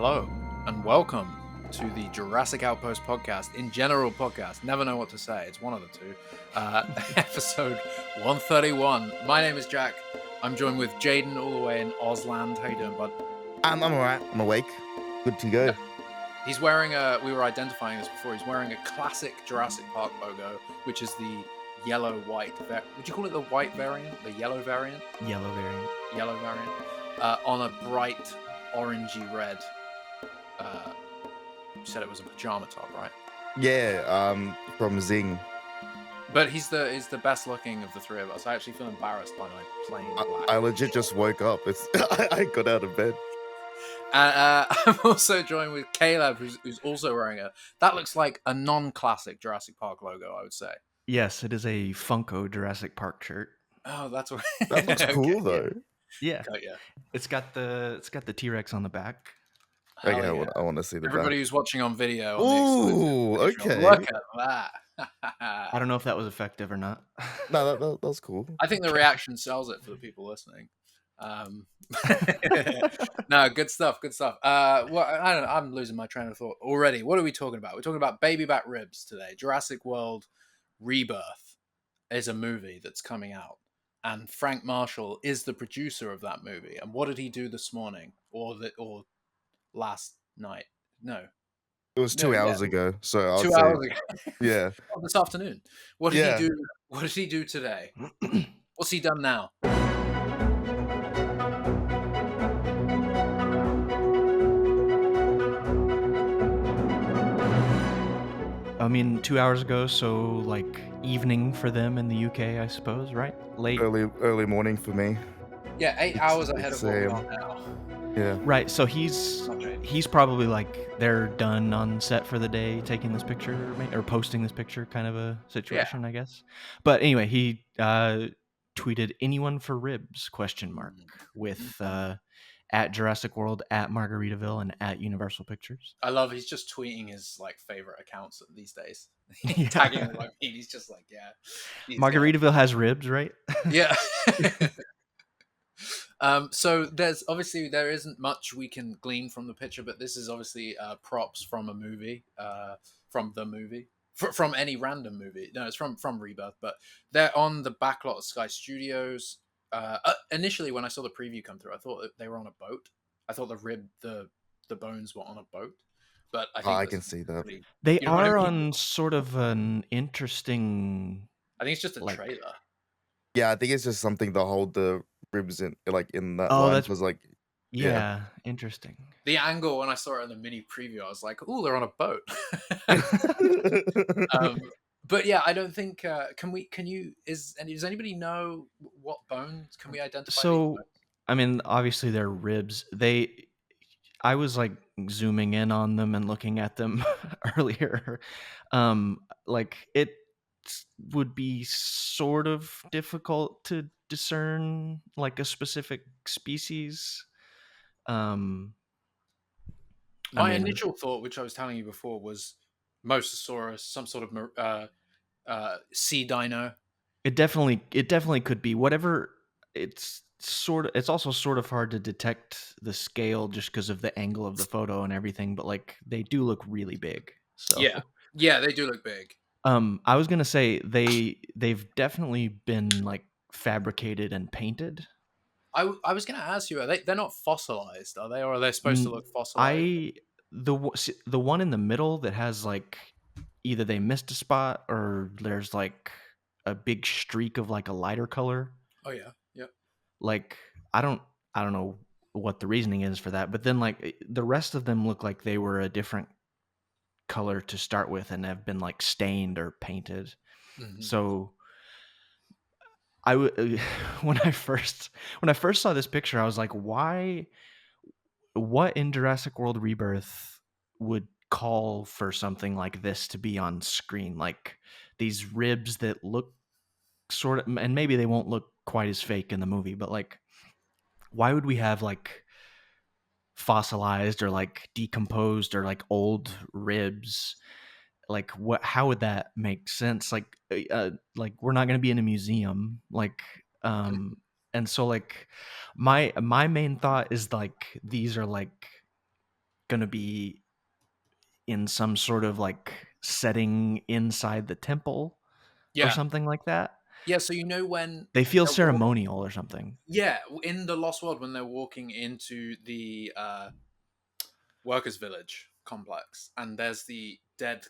Hello and welcome to the Jurassic Outpost podcast, InGeneral podcast. Never know what to say. It's one of the two. Episode 131. My name is Jack. I'm joined with Jaden all the way in Ausland. How you doing, bud? I'm alright. I'm awake. Good to go. He's wearing we were identifying this before, he's wearing a classic Jurassic Park logo, which is the yellow-white. Would you call it the white variant? The yellow variant? Yellow variant. Yellow variant. On a bright orangey red. You said it was a pajama top, right? Yeah, from Zing. But he's the best looking of the three of us. I actually feel embarrassed by my plain black. I legit just woke up. I got out of bed. I'm also joined with Caleb, who's also wearing that looks like a non-classic Jurassic Park logo, I would say. Yes, it is a Funko Jurassic Park shirt. Oh, that's what. That looks cool though. Yeah. Yeah. It's got the T-Rex on the back. Okay, yeah. I want to see the Everybody back. who's watching on video. Ooh, okay. Look at that. I don't know if that was effective or not. No, that was cool. I think the reaction sells it for the people listening. No, good stuff. Well, I don't know. I'm losing my train of thought already. What are we talking about? We're talking about baby back ribs today. Jurassic World Rebirth is a movie that's coming out, and Frank Marshall is the producer of that movie. And what did he do this morning or last night? No, it was 2 hours ago. So I'll 2 say, hours ago. Yeah. Oh, this afternoon. What did he do? What did he do today? What's he done now? I mean, 2 hours ago, so like evening for them in the UK, I suppose, right? Late. Early morning for me. Yeah, 8 hours ahead of what we're on now. Yeah. Right. So he's probably like they're done on set for the day, taking this picture or posting this picture, kind of a situation, I guess. But anyway, he tweeted "anyone for ribs?" ? With at Jurassic World, at Margaritaville, and at Universal Pictures. I love he's just tweeting his like favorite accounts these days. Tagging them like me. He's just like, yeah. Margaritaville has ribs, right? Yeah. So there isn't much we can glean from the picture, but this is obviously props from a movie, from the movie, from any random movie. No, it's from Rebirth, but they're on the backlot of Sky Studios. Initially, when I saw the preview come through, I thought that they were on a boat. I thought the bones were on a boat, but I think I can see that they are on sort of an interesting. I think it's just a trailer. Yeah, I think it's just something to hold the ribs in, like in that line. That was like, yeah, interesting. The angle when I saw it in the mini preview, I was like, "Oh, they're on a boat." But yeah, I don't think. Does anybody know what bones can we identify? So, I mean, obviously they're ribs. I was like zooming in on them and looking at them earlier. Like it would be sort of difficult to discern like a specific species. My initial thought, which I was telling you before, was Mosasaurus, some sort of sea dino. It definitely could be whatever. It's also sort of hard to detect the scale just because of the angle of the photo and everything, but like they do look really big. So yeah, they do look big. I was gonna say they've definitely been like fabricated and painted. I was gonna ask you, they're not fossilized, are they, or are they supposed to look fossilized? The one in the middle that has like either they missed a spot or there's like a big streak of like a lighter color. Oh yeah. Yep. Like I don't know what the reasoning is for that, but then like the rest of them look like they were a different color to start with and have been like stained or painted. Mm-hmm. So when I first saw this picture, I was like, what in Jurassic World Rebirth would call for something like this to be on screen? Like these ribs that look sort of, and maybe they won't look quite as fake in the movie, but like, why would we have like fossilized or like decomposed or like old ribs? Like how would that make sense? Like we're not going to be in a museum, like and so like my main thought is like these are like going to be in some sort of like setting inside the temple or Yeah, something like that. yeah. So when They feel they're walk- ceremonial or something. yeah, in the Lost World when they're walking into the workers' village complex, and there's the dead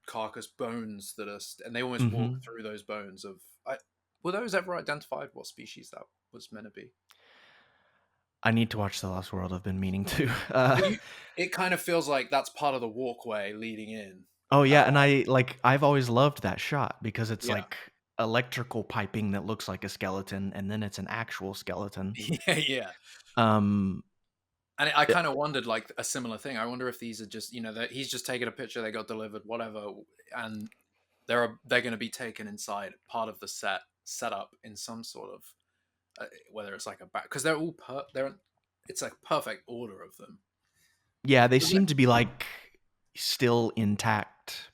carcass bones that are, and they almost walk Mhm. through those bones of. Were those ever identified? What species that was meant to be? I need to watch The Lost World. I've been meaning to. Well, it kind of feels like that's part of the walkway leading in. Oh yeah, and I've always loved that shot because it's Yeah. like electrical piping that looks like a skeleton, and then it's an actual skeleton. Yeah, yeah. Um, And I kind of wondered, like, a similar thing. I wonder if these are just, that he's just taken a picture, they got delivered, whatever, and they're going to be taken inside part of the setup in some sort of, whether it's like a back, because they're all it's like perfect order of them. yeah, they Isn't seem it? to be like still intact,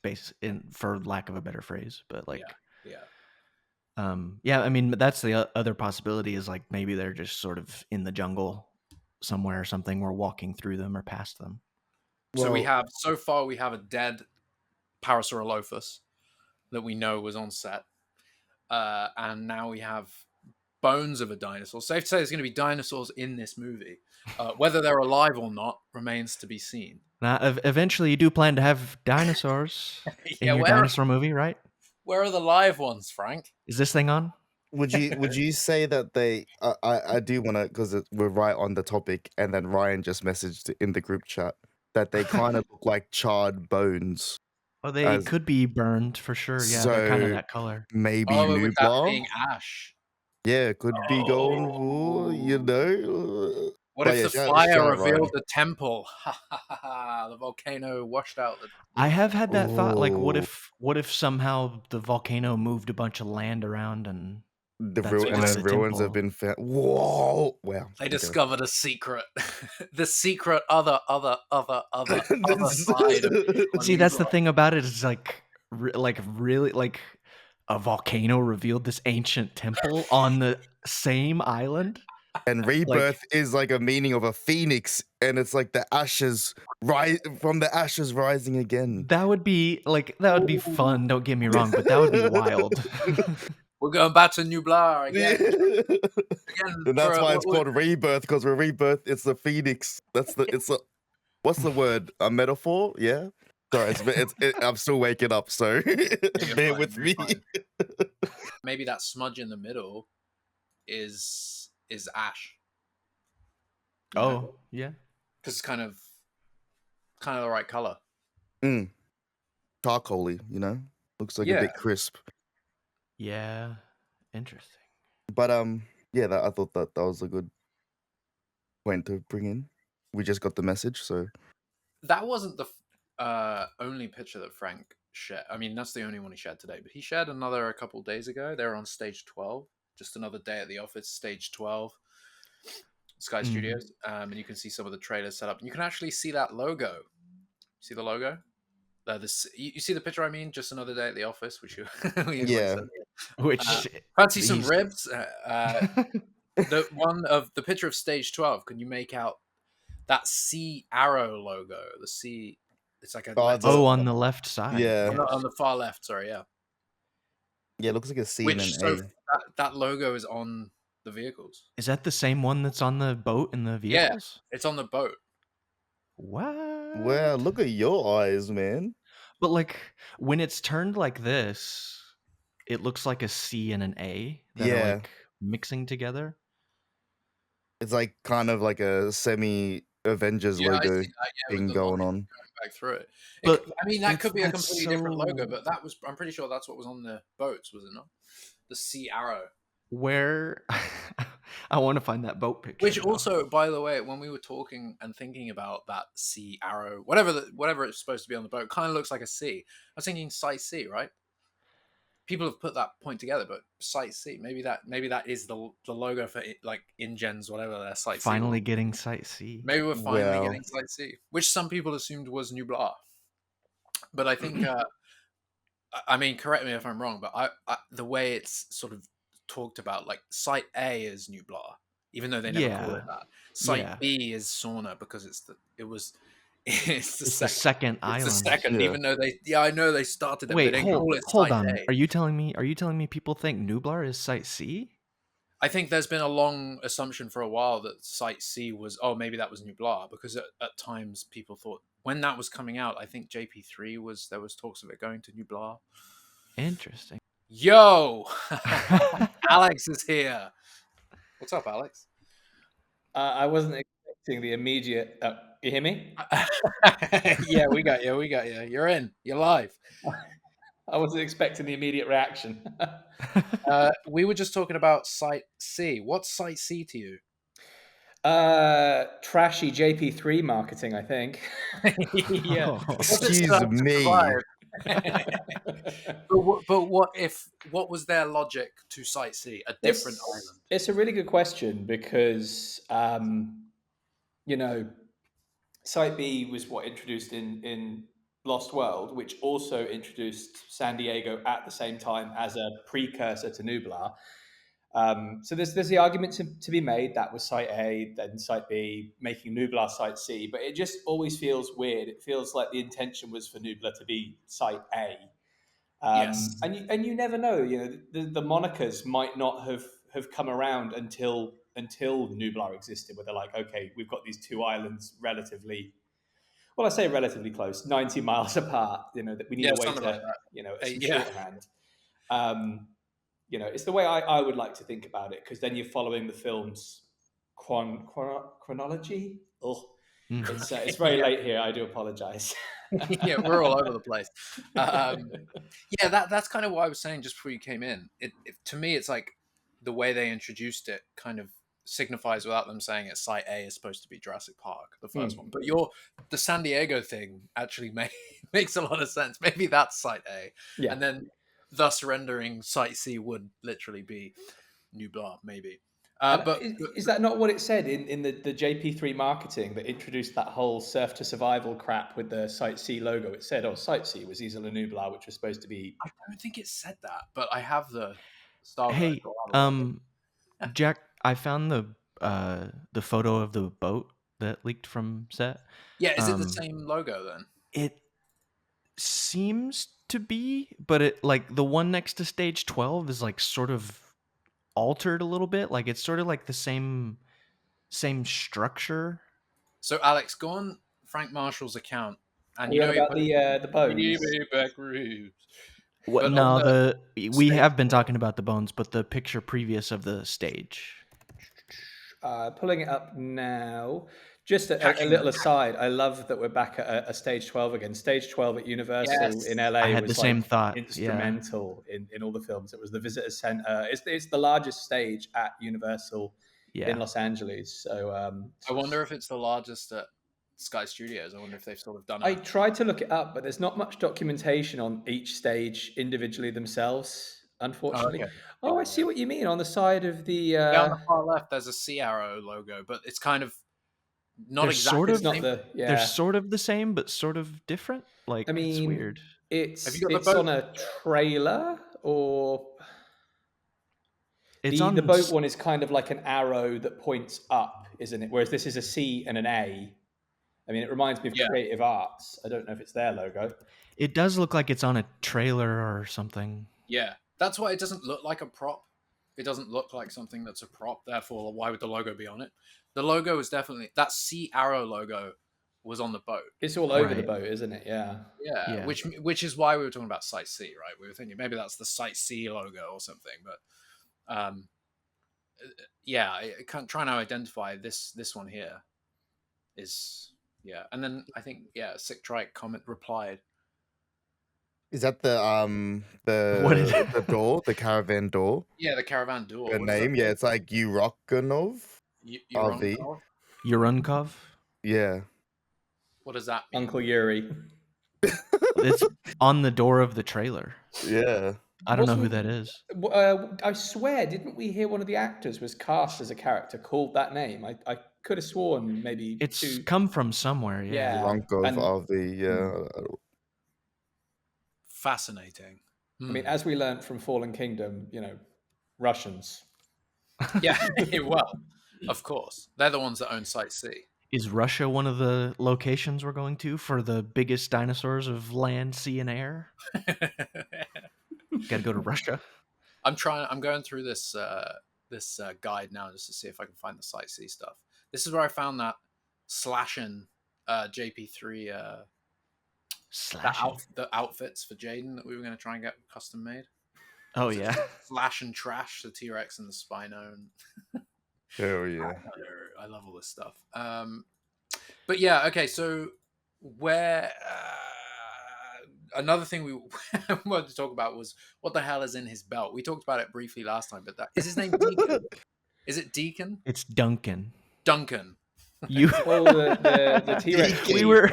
for lack of a better phrase. But like, Yeah. yeah, I mean, that's the other possibility is like maybe they're just sort of in the jungle somewhere or something. We're walking through them or past them. So we Well, have a dead Parasaurolophus that we know was on set, and now we have bones of a dinosaur. Safe to say there's going to be dinosaurs in this movie. Whether they're alive or not remains to be seen. Now, eventually, you do plan to have dinosaurs Yeah, in your dinosaur movie, right? where are the live ones, Frank? Is this thing on? would you say that they? I do want to, because we're right on the topic, and then Ryan just messaged in the group chat that they kind of look like charred bones. Oh, they As could be burned for sure. Yeah, they're kind of so, that color. maybe Oh, with that nublar. being ash. Yeah, could be going for, What But if yeah, the shout, fire shout out Ryan. revealed the temple? The volcano washed out the. I have had that thought. Like, Oh, what if somehow the volcano moved a bunch of land around and that's and why then the ruins have temple? been found. Whoa! Wow. They Okay. discovered a secret, the secret other This- side of See, that's the Nublar. thing about it is like, really like a volcano revealed this ancient temple on the same island. and Like rebirth is like a meaning of a phoenix, and it's like the ashes rise from the ashes rising again. that would be fun. Don't get me wrong, but that would be wild. We're going back to Nublar again. And For that's why it's what called rebirth, because we're rebirth. It's the phoenix. It's a what's the word? A metaphor? Yeah. Sorry, I'm still waking up, so you're bear fine, with you're me. fine. Maybe that smudge in the middle is ash. Oh, yeah. Because it's kind of the right color. Charcoaly, looks like a Yeah. bit crisp. Yeah. Interesting. But yeah, I thought that was a good point to bring in. We just got the message, so That wasn't the only picture that Frank shared. I mean, that's the only one he shared today, but he shared another a couple days ago. They were on stage 12. Just another day at the office, stage 12, Sky Studios. And you can see some of the trailers set up. And you can actually see that logo. See the logo? You see the picture I mean? Just another day at the office, which you yeah. Which fancy some ribs. The one of the picture of stage 12. Can you make out that sea arrow logo? The sea. It's like a on the left side. Yeah. on the far left. Sorry, yeah. Yeah, it looks like a C and Which an A. that logo is on the vehicles. Is that the same one that's on the boat in the vehicles? Yeah, it's on the boat. What? Wow, look at your eyes, man. But like when it's turned like this, it looks like a C and an A that are Yeah. like mixing together. It's like kind of like a semi Avengers Yeah, I logo see that. Yeah, thing with the going line on. going back through it. But I mean, that could be a that's completely different logo, so- but that was. I'm pretty sure that's what was on the boats, was it not? The sea arrow. Where I want to find that boat picture. Which now. also, by the way, when we were talking and thinking about that sea arrow, whatever it's supposed to be on the boat, kind of looks like a C. I was thinking Site C, right? People have put that point together, but Site C, maybe that is the logo for like InGen's whatever their Site C. Finally getting Site C. Maybe we're finally Wow. getting Site C, which some people assumed was Nublar. But I think, I mean, correct me if I'm wrong, but I the way it's sort of talked about, like Site A is Nublar, even though they never call it that. Site Yeah. B is Sauna because it was It's the It's the second. second It's the island. second, Yeah. even though I know they started it, but Wait, they didn't call it hold Site on. A. Are you telling me people think Nublar is Site C? I think there's been a long assumption for a while that Site C was, oh, maybe that was Nublar, because at times people thought when that was coming out, I think JP3 there was talks of it going to Nublar. Interesting. Yo, Alex is here. What's up, Alex? I wasn't expecting the immediate. You hear me? Yeah, we got you. We got you. You're in. You're live. I wasn't expecting the immediate reaction. We were just talking about Site C. What's Site C to you? Trashy JP3 marketing, I think. Yeah. Oh. Excuse me. But what was their logic to Site C? A different island. It's a really good question because Site B was what introduced in Lost World, which also introduced San Diego at the same time as a precursor to Nublar. So there's the argument to be made that was Site A, then Site B, making Nublar Site C, but it just always feels weird. It feels like the intention was for Nublar to be Site A. Yes. And you never know. The monikers might not have come around until Nublar existed, where they're like, okay, we've got these two islands relatively. Well, I say relatively close, 90 miles apart. That we need a way something to, like that. some Yeah. shorthand. It's the way I would like to think about it, because then you're following the film's chronology. Oh, it's very late here. I do apologize. Yeah, we're all over the place. Yeah, that's kind of what I was saying just before you came in. To me, it's like the way they introduced it kind of signifies, without them saying it, Site A is supposed to be Jurassic Park, the first one. But the San Diego thing actually makes a lot of sense. Maybe that's Site A, Yeah. and then thus rendering Site C would literally be Nublar, maybe. But is that not what it said in the JP3 marketing that introduced that whole surf to survival crap with the Site C logo? It said, Site C was Isla Nublar, which was supposed to be. I don't think it said that, but I have the Star. Hey, Jack, I found the photo of the boat that leaked from set. Yeah, is it the same logo then? It seems to be, but it like the one next to stage 12 is like sort of altered a little bit. Like it's sort of like the same structure. So Alex, go on Frank Marshall's account, and about the bones. Back ribs. What? But No, we stage have been talking about the bones, but the picture previous of the stage. Pulling it up now. Just a little aside, I love that we're back at a stage 12 again. Stage 12 at Universal in LA I had was the same thought. instrumental in all the films. It was the visitor center. It's the largest stage at Universal in Los Angeles. So I wonder if it's the largest at Sky Studios. I wonder if they've sort of done it. I tried to look it up, but there's not much documentation on each stage individually themselves, unfortunately. Okay. I see what you mean. On the side of the on the far left, there's a sea arrow logo, but it's kind of not exactly. They're sort of the same, but sort of different. Like, I mean, it's weird. It's on a trailer, or the boat one is kind of like an arrow that points up, isn't it? Whereas this is a C and an A. I mean, it reminds me of Creative Arts. I don't know if it's their logo. It does look like it's on a trailer or something. Yeah, that's why it doesn't look like a prop. It doesn't look like something that's a prop. Therefore, why would the logo be on it? The logo is definitely that sea arrow logo was on the boat. It's all over the boat, isn't it? Yeah. Which is why we were talking about Site C, right? We were thinking maybe that's the Site C logo or something, but trying to identify this one here is and then I think Sick Trike comment replied. Is that the door, the caravan door? Yeah, the caravan door. The name, it's like Urokanov. Urunkov? Yeah. What does that mean? Uncle Yuri. It's on the door of the trailer. Yeah. I don't know who that is. I swear, didn't we hear one of the actors was cast as a character called that name? I could have sworn maybe it's come from somewhere. Yeah. Uronkov RV. Fascinating. I mean, as we learned from Fallen Kingdom, Russians. Yeah, well, of course. They're the ones that own Site C. Is Russia one of the locations we're going to for the biggest dinosaurs of land, sea, and air? Got to go to Russia. I'm going through this guide now just to see if I can find the sightsee stuff. This is where I found that slashing JP3 the outfits for Jaden that we were going to try and get custom made. Oh yeah, slash and trash the T-Rex and the Spino. And Hell yeah. I love all this stuff. But yeah, okay. So where another thing we wanted to talk about was what the hell is in his belt. We talked about it briefly last time, but is his name Deacon? Is it Deacon? It's Duncan. Duncan. Well, the T-Rex. We were.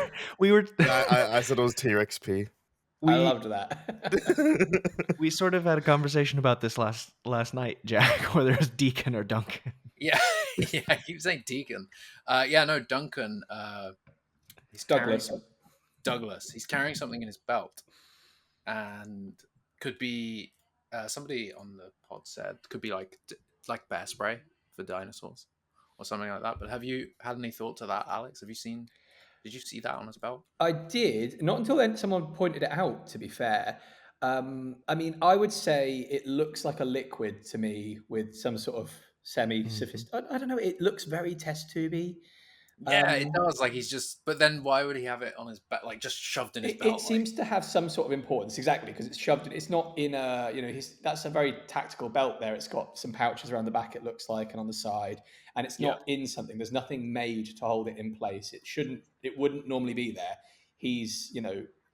I said it was T-Rex P. I loved that. We sort of had a conversation about this last night, Jack, whether it's Deacon or Duncan. Yeah, yeah. I keep saying Deacon. Yeah, no, Duncan. He's Douglas. He's carrying something in his belt, and could be somebody on the pod said could be like bear spray for dinosaurs or something like that. But have you had any thought to that, Alex? Did you see that on his belt? I did, not until then someone pointed it out, to be fair. I mean, I would say it looks like a liquid to me with some sort of semi-sophisticated... I don't know, it looks very test tubey. Yeah, it does. Like he's just... But then why would he have it on his belt? Like just shoved in his belt? It seems to have some sort of importance, exactly, because it's shoved in... It's not in a... that's a very tactical belt there. It's got some pouches around the back, it looks like, and on the side. And it's not in something. There's nothing made to hold it in place. It wouldn't normally be there. He's,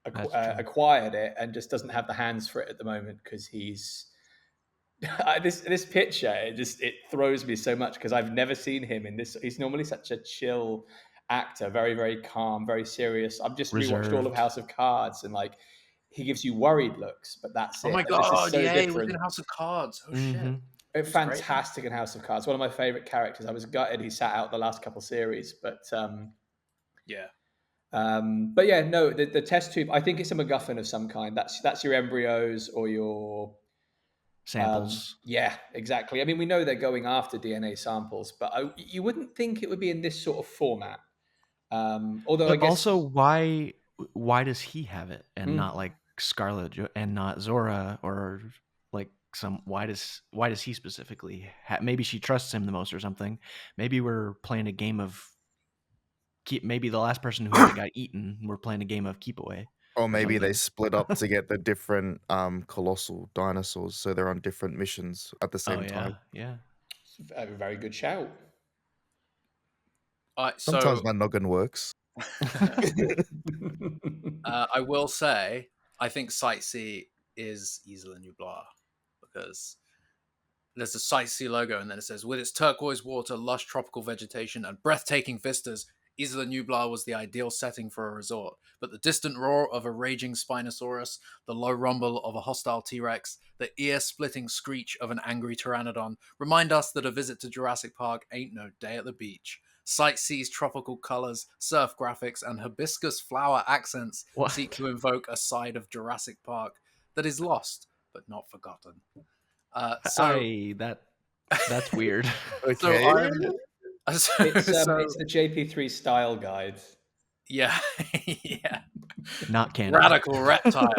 acquired it and just doesn't have the hands for it at the moment because he's... this picture, it throws me so much because I've never seen him in this. He's normally such a chill actor, very, very calm, very serious. I've just rewatched all of House of Cards and he gives you worried looks, but that's it. Oh my god, so he was in House of Cards. Oh shit. Fantastic in House of Cards. One of my favorite characters. I was gutted he sat out the last couple series, but yeah. But yeah, no, the test tube, I think it's a MacGuffin of some kind. That's your embryos or your samples. Yeah, exactly. I mean, we know they're going after DNA samples, but you wouldn't think it would be in this sort of format. Although I guess also, why does he have it and not like Scarlett and not Zora or like why does he specifically maybe she trusts him the most or something? Maybe we're playing a game of maybe the last person who got eaten, we're playing a game of keep away. Or maybe they split up to get the different colossal dinosaurs, so they're on different missions at the same time. Yeah, a very good shout. Sometimes my noggin works. I will say, I think Sightsee is Isla Nublar because there's a Sightsee logo, and then it says, with its turquoise water, lush tropical vegetation, and breathtaking vistas, Isla Nublar was the ideal setting for a resort, but the distant roar of a raging Spinosaurus, the low rumble of a hostile T-Rex, the ear-splitting screech of an angry Pteranodon remind us that a visit to Jurassic Park ain't no day at the beach. Sightsee's tropical colors, surf graphics, and hibiscus flower accents seek to invoke a side of Jurassic Park that is lost but not forgotten. That's weird. Okay. It's the JP3 style guide. Yeah, yeah. Not canon. Radical reptile.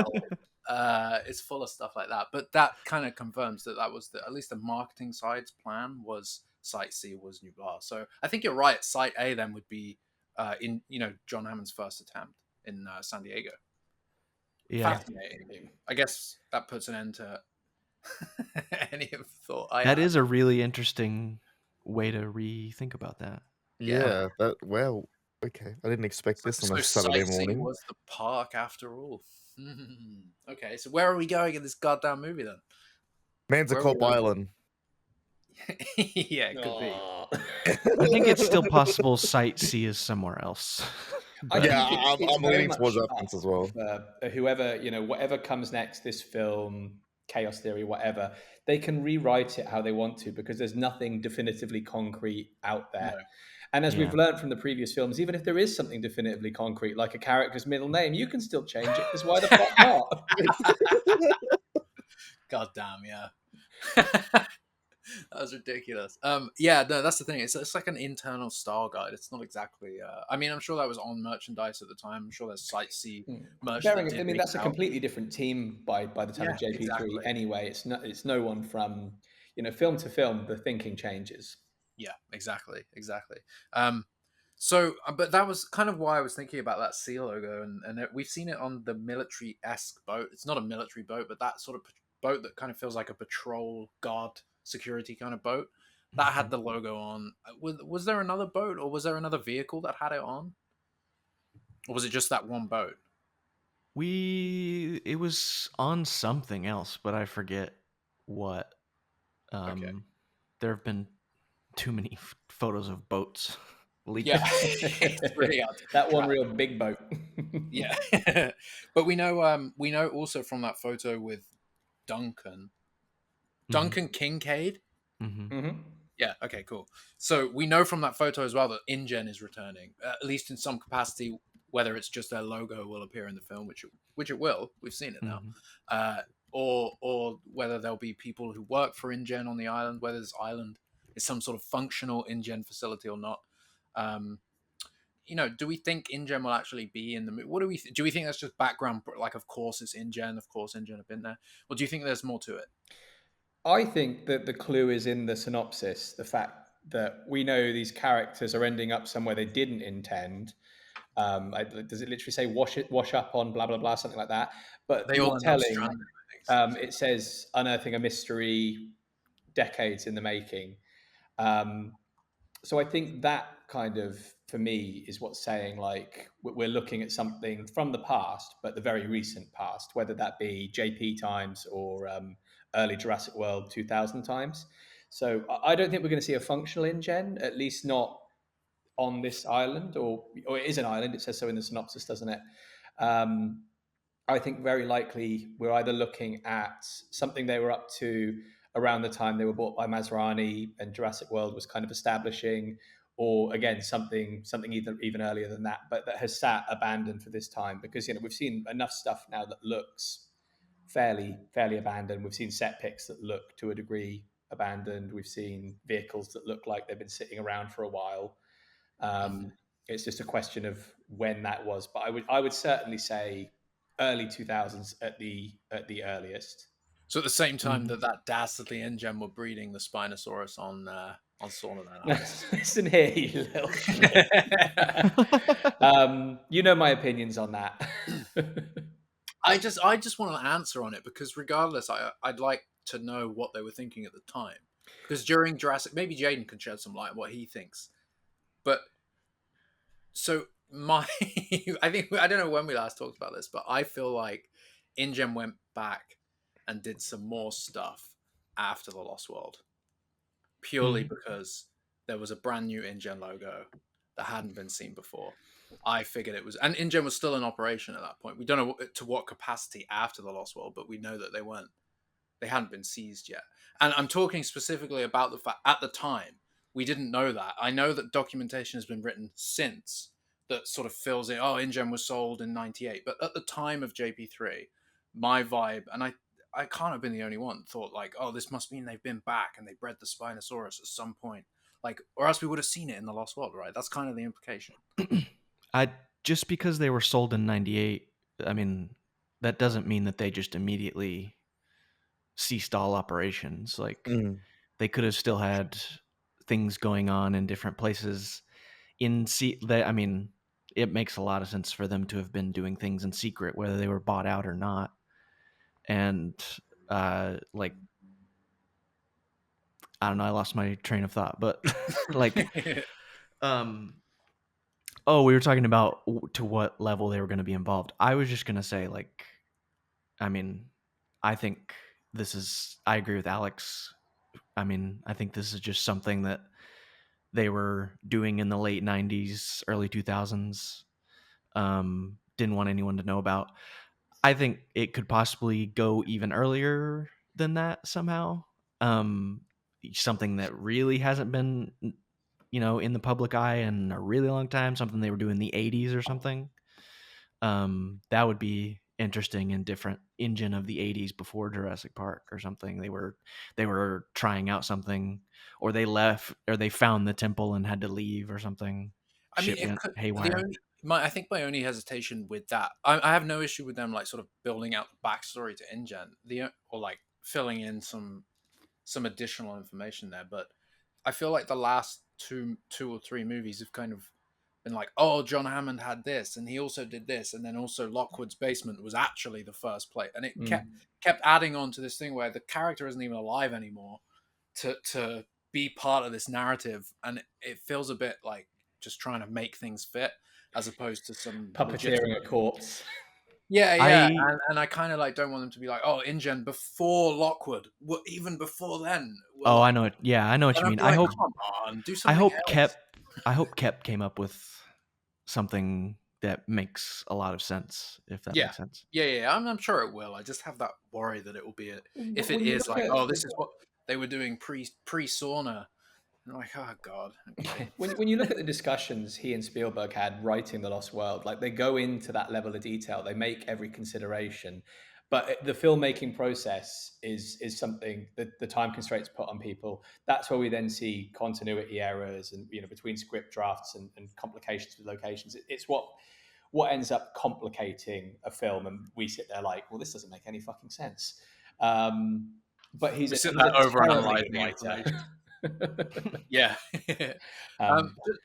It's full of stuff like that. But that kind of confirms that was at least the marketing side's plan was Site C was Nublar. So I think you're right. Site A then would be in John Hammond's first attempt in San Diego. Yeah. Fascinating. I guess that puts an end to any of the thought. That is a really interesting way to rethink about that. Yeah. Okay. I didn't expect this on a Saturday morning. Was the park after all? Okay, so where are we going in this goddamn movie then? Koepp Island. Yeah, it could be. I think it's still possible Site C is somewhere else. I'm leaning towards that fence as well. Whoever, whatever comes next, this film, Chaos Theory, whatever, they can rewrite it how they want to because there's nothing definitively concrete out there. No. And as we've learned from the previous films, even if there is something definitively concrete, like a character's middle name, you can still change it because why the fuck not? God damn, yeah. That was ridiculous. Yeah, no, that's the thing. It's like an internal style guide. It's not exactly. I mean, I'm sure that was on merchandise at the time. I'm sure there's Site C merch that did I mean, leak that's a out. completely different team by the time of Yeah, JP3. exactly. Anyway, it's no one from film to film. The thinking changes. Yeah, exactly. But that was kind of why I was thinking about that sea logo, and we've seen it on the military-esque boat. It's not a military boat, but that sort of boat that kind of feels like a patrol guard security kind of boat that had the logo on. Was there another boat, or was there another vehicle that had it on, or was it just that one boat? It was on something else, but I forget what. Okay. There have been too many photos of boats leaked. Yeah, it's really hard to That keep one track. real big boat. Yeah, but we know also from that photo with Duncan Kincaid. Mm-hmm. Yeah. Okay. Cool. So we know from that photo as well that InGen is returning, at least in some capacity. Whether it's just their logo will appear in the film, which it will. We've seen it now. Or whether there'll be people who work for InGen on the island. Whether this island is some sort of functional InGen facility or not. Do we think InGen will actually be in the movie? What do we do? We think that's just background? Like, of course it's InGen. Of course InGen have been there. Or do you think there's more to it? I think that the clue is in the synopsis, the fact that we know these characters are ending up somewhere they didn't intend. Does it literally say wash up on blah blah blah, something like that? But They all more end up telling, stranded, I think. it says unearthing a mystery, decades in the making. So I think that kind of, for me, is what's saying, like, we're looking at something from the past, but the very recent past, whether that be JP times or early Jurassic World 2000 times. So I don't think we're going to see a functional InGen, at least not on this island, or it is an island. It says so in the synopsis, doesn't it? I think very likely we're either looking at something they were up to around the time they were bought by Masrani and Jurassic World was kind of establishing, or again something even earlier than that, but that has sat abandoned for this time, because we've seen enough stuff now that looks fairly abandoned. We've seen set pics that look to a degree abandoned. We've seen vehicles that look like they've been sitting around for a while. It's just a question of when that was, but I would certainly say early 2000s at the earliest. So at the same time that dastardly InGen were breeding the Spinosaurus on Saunadan Island. Listen here, you little shit. You know my opinions on that. I just want an answer on it, because regardless, I'd like to know what they were thinking at the time. Because during Jurassic, maybe Jaden can shed some light on what he thinks. But so I don't know when we last talked about this, but I feel like InGen went back and did some more stuff after the Lost World, purely because there was a brand new InGen logo that hadn't been seen before. I figured it was, and InGen was still in operation at that point. We don't know to what capacity after the Lost World, but we know that they hadn't been seized yet. And I'm talking specifically about the fact at the time we didn't know that. I know that documentation has been written since that sort of fills in. Oh, InGen was sold in '98, but at the time of JP3, my vibe, and I can't have been the only one, thought like, oh, this must mean they've been back and they bred the Spinosaurus at some point, like, or else we would have seen it in the Lost World, right? That's kind of the implication. Just because they were sold in '98, I mean, that doesn't mean that they just immediately ceased all operations. Like, they could have still had things going on in different places. I mean, it makes a lot of sense for them to have been doing things in secret, whether they were bought out or not. And like, I don't know, I lost my train of thought, but like, we were talking about to what level they were going to be involved. I was just going to say, like, I mean, I think I agree with Alex. I mean, I think this is just something that they were doing in the late 90s, early 2000s. Didn't want anyone to know about. I think it could possibly go even earlier than that somehow. Something that really hasn't been, in the public eye in a really long time, something they were doing in the 80s or something. That would be interesting and different InGen of the 80s before Jurassic Park or something. They were trying out something, or they left, or they found the temple and had to leave or something. I mean, Shit it went could, haywire. I think my only hesitation with that, I have no issue with them like sort of building out the backstory to InGen, or like filling in some additional information there. But I feel like the last two or three movies have kind of been like, oh, John Hammond had this, and he also did this, and then also Lockwood's basement was actually the first place, and it kept adding on to this thing where the character isn't even alive anymore to be part of this narrative, and it feels a bit like just trying to make things fit as opposed to some Puppeteering a corpse. Yeah, and I kind of like don't want them to be like, oh, InGen before Lockwood, even before then. Oh, Like, I know it. Yeah, I know what you mean. Like, come on, do something else. I hope Koepp came up with something that makes a lot of sense, if that makes sense. Yeah. I'm sure it will. I just have that worry that it will be if it is like, oh, this is what they were doing pre sauna. And I'm like, oh god. Okay. When you look at the discussions he and Spielberg had writing The Lost World, like they go into that level of detail, they make every consideration, but the filmmaking process is something that the time constraints put on people. That's where we then see continuity errors and between script drafts and complications with locations. It's what ends up complicating a film, and we sit there like, well, this doesn't make any fucking sense. But he's a overanalyzing writer. Yeah.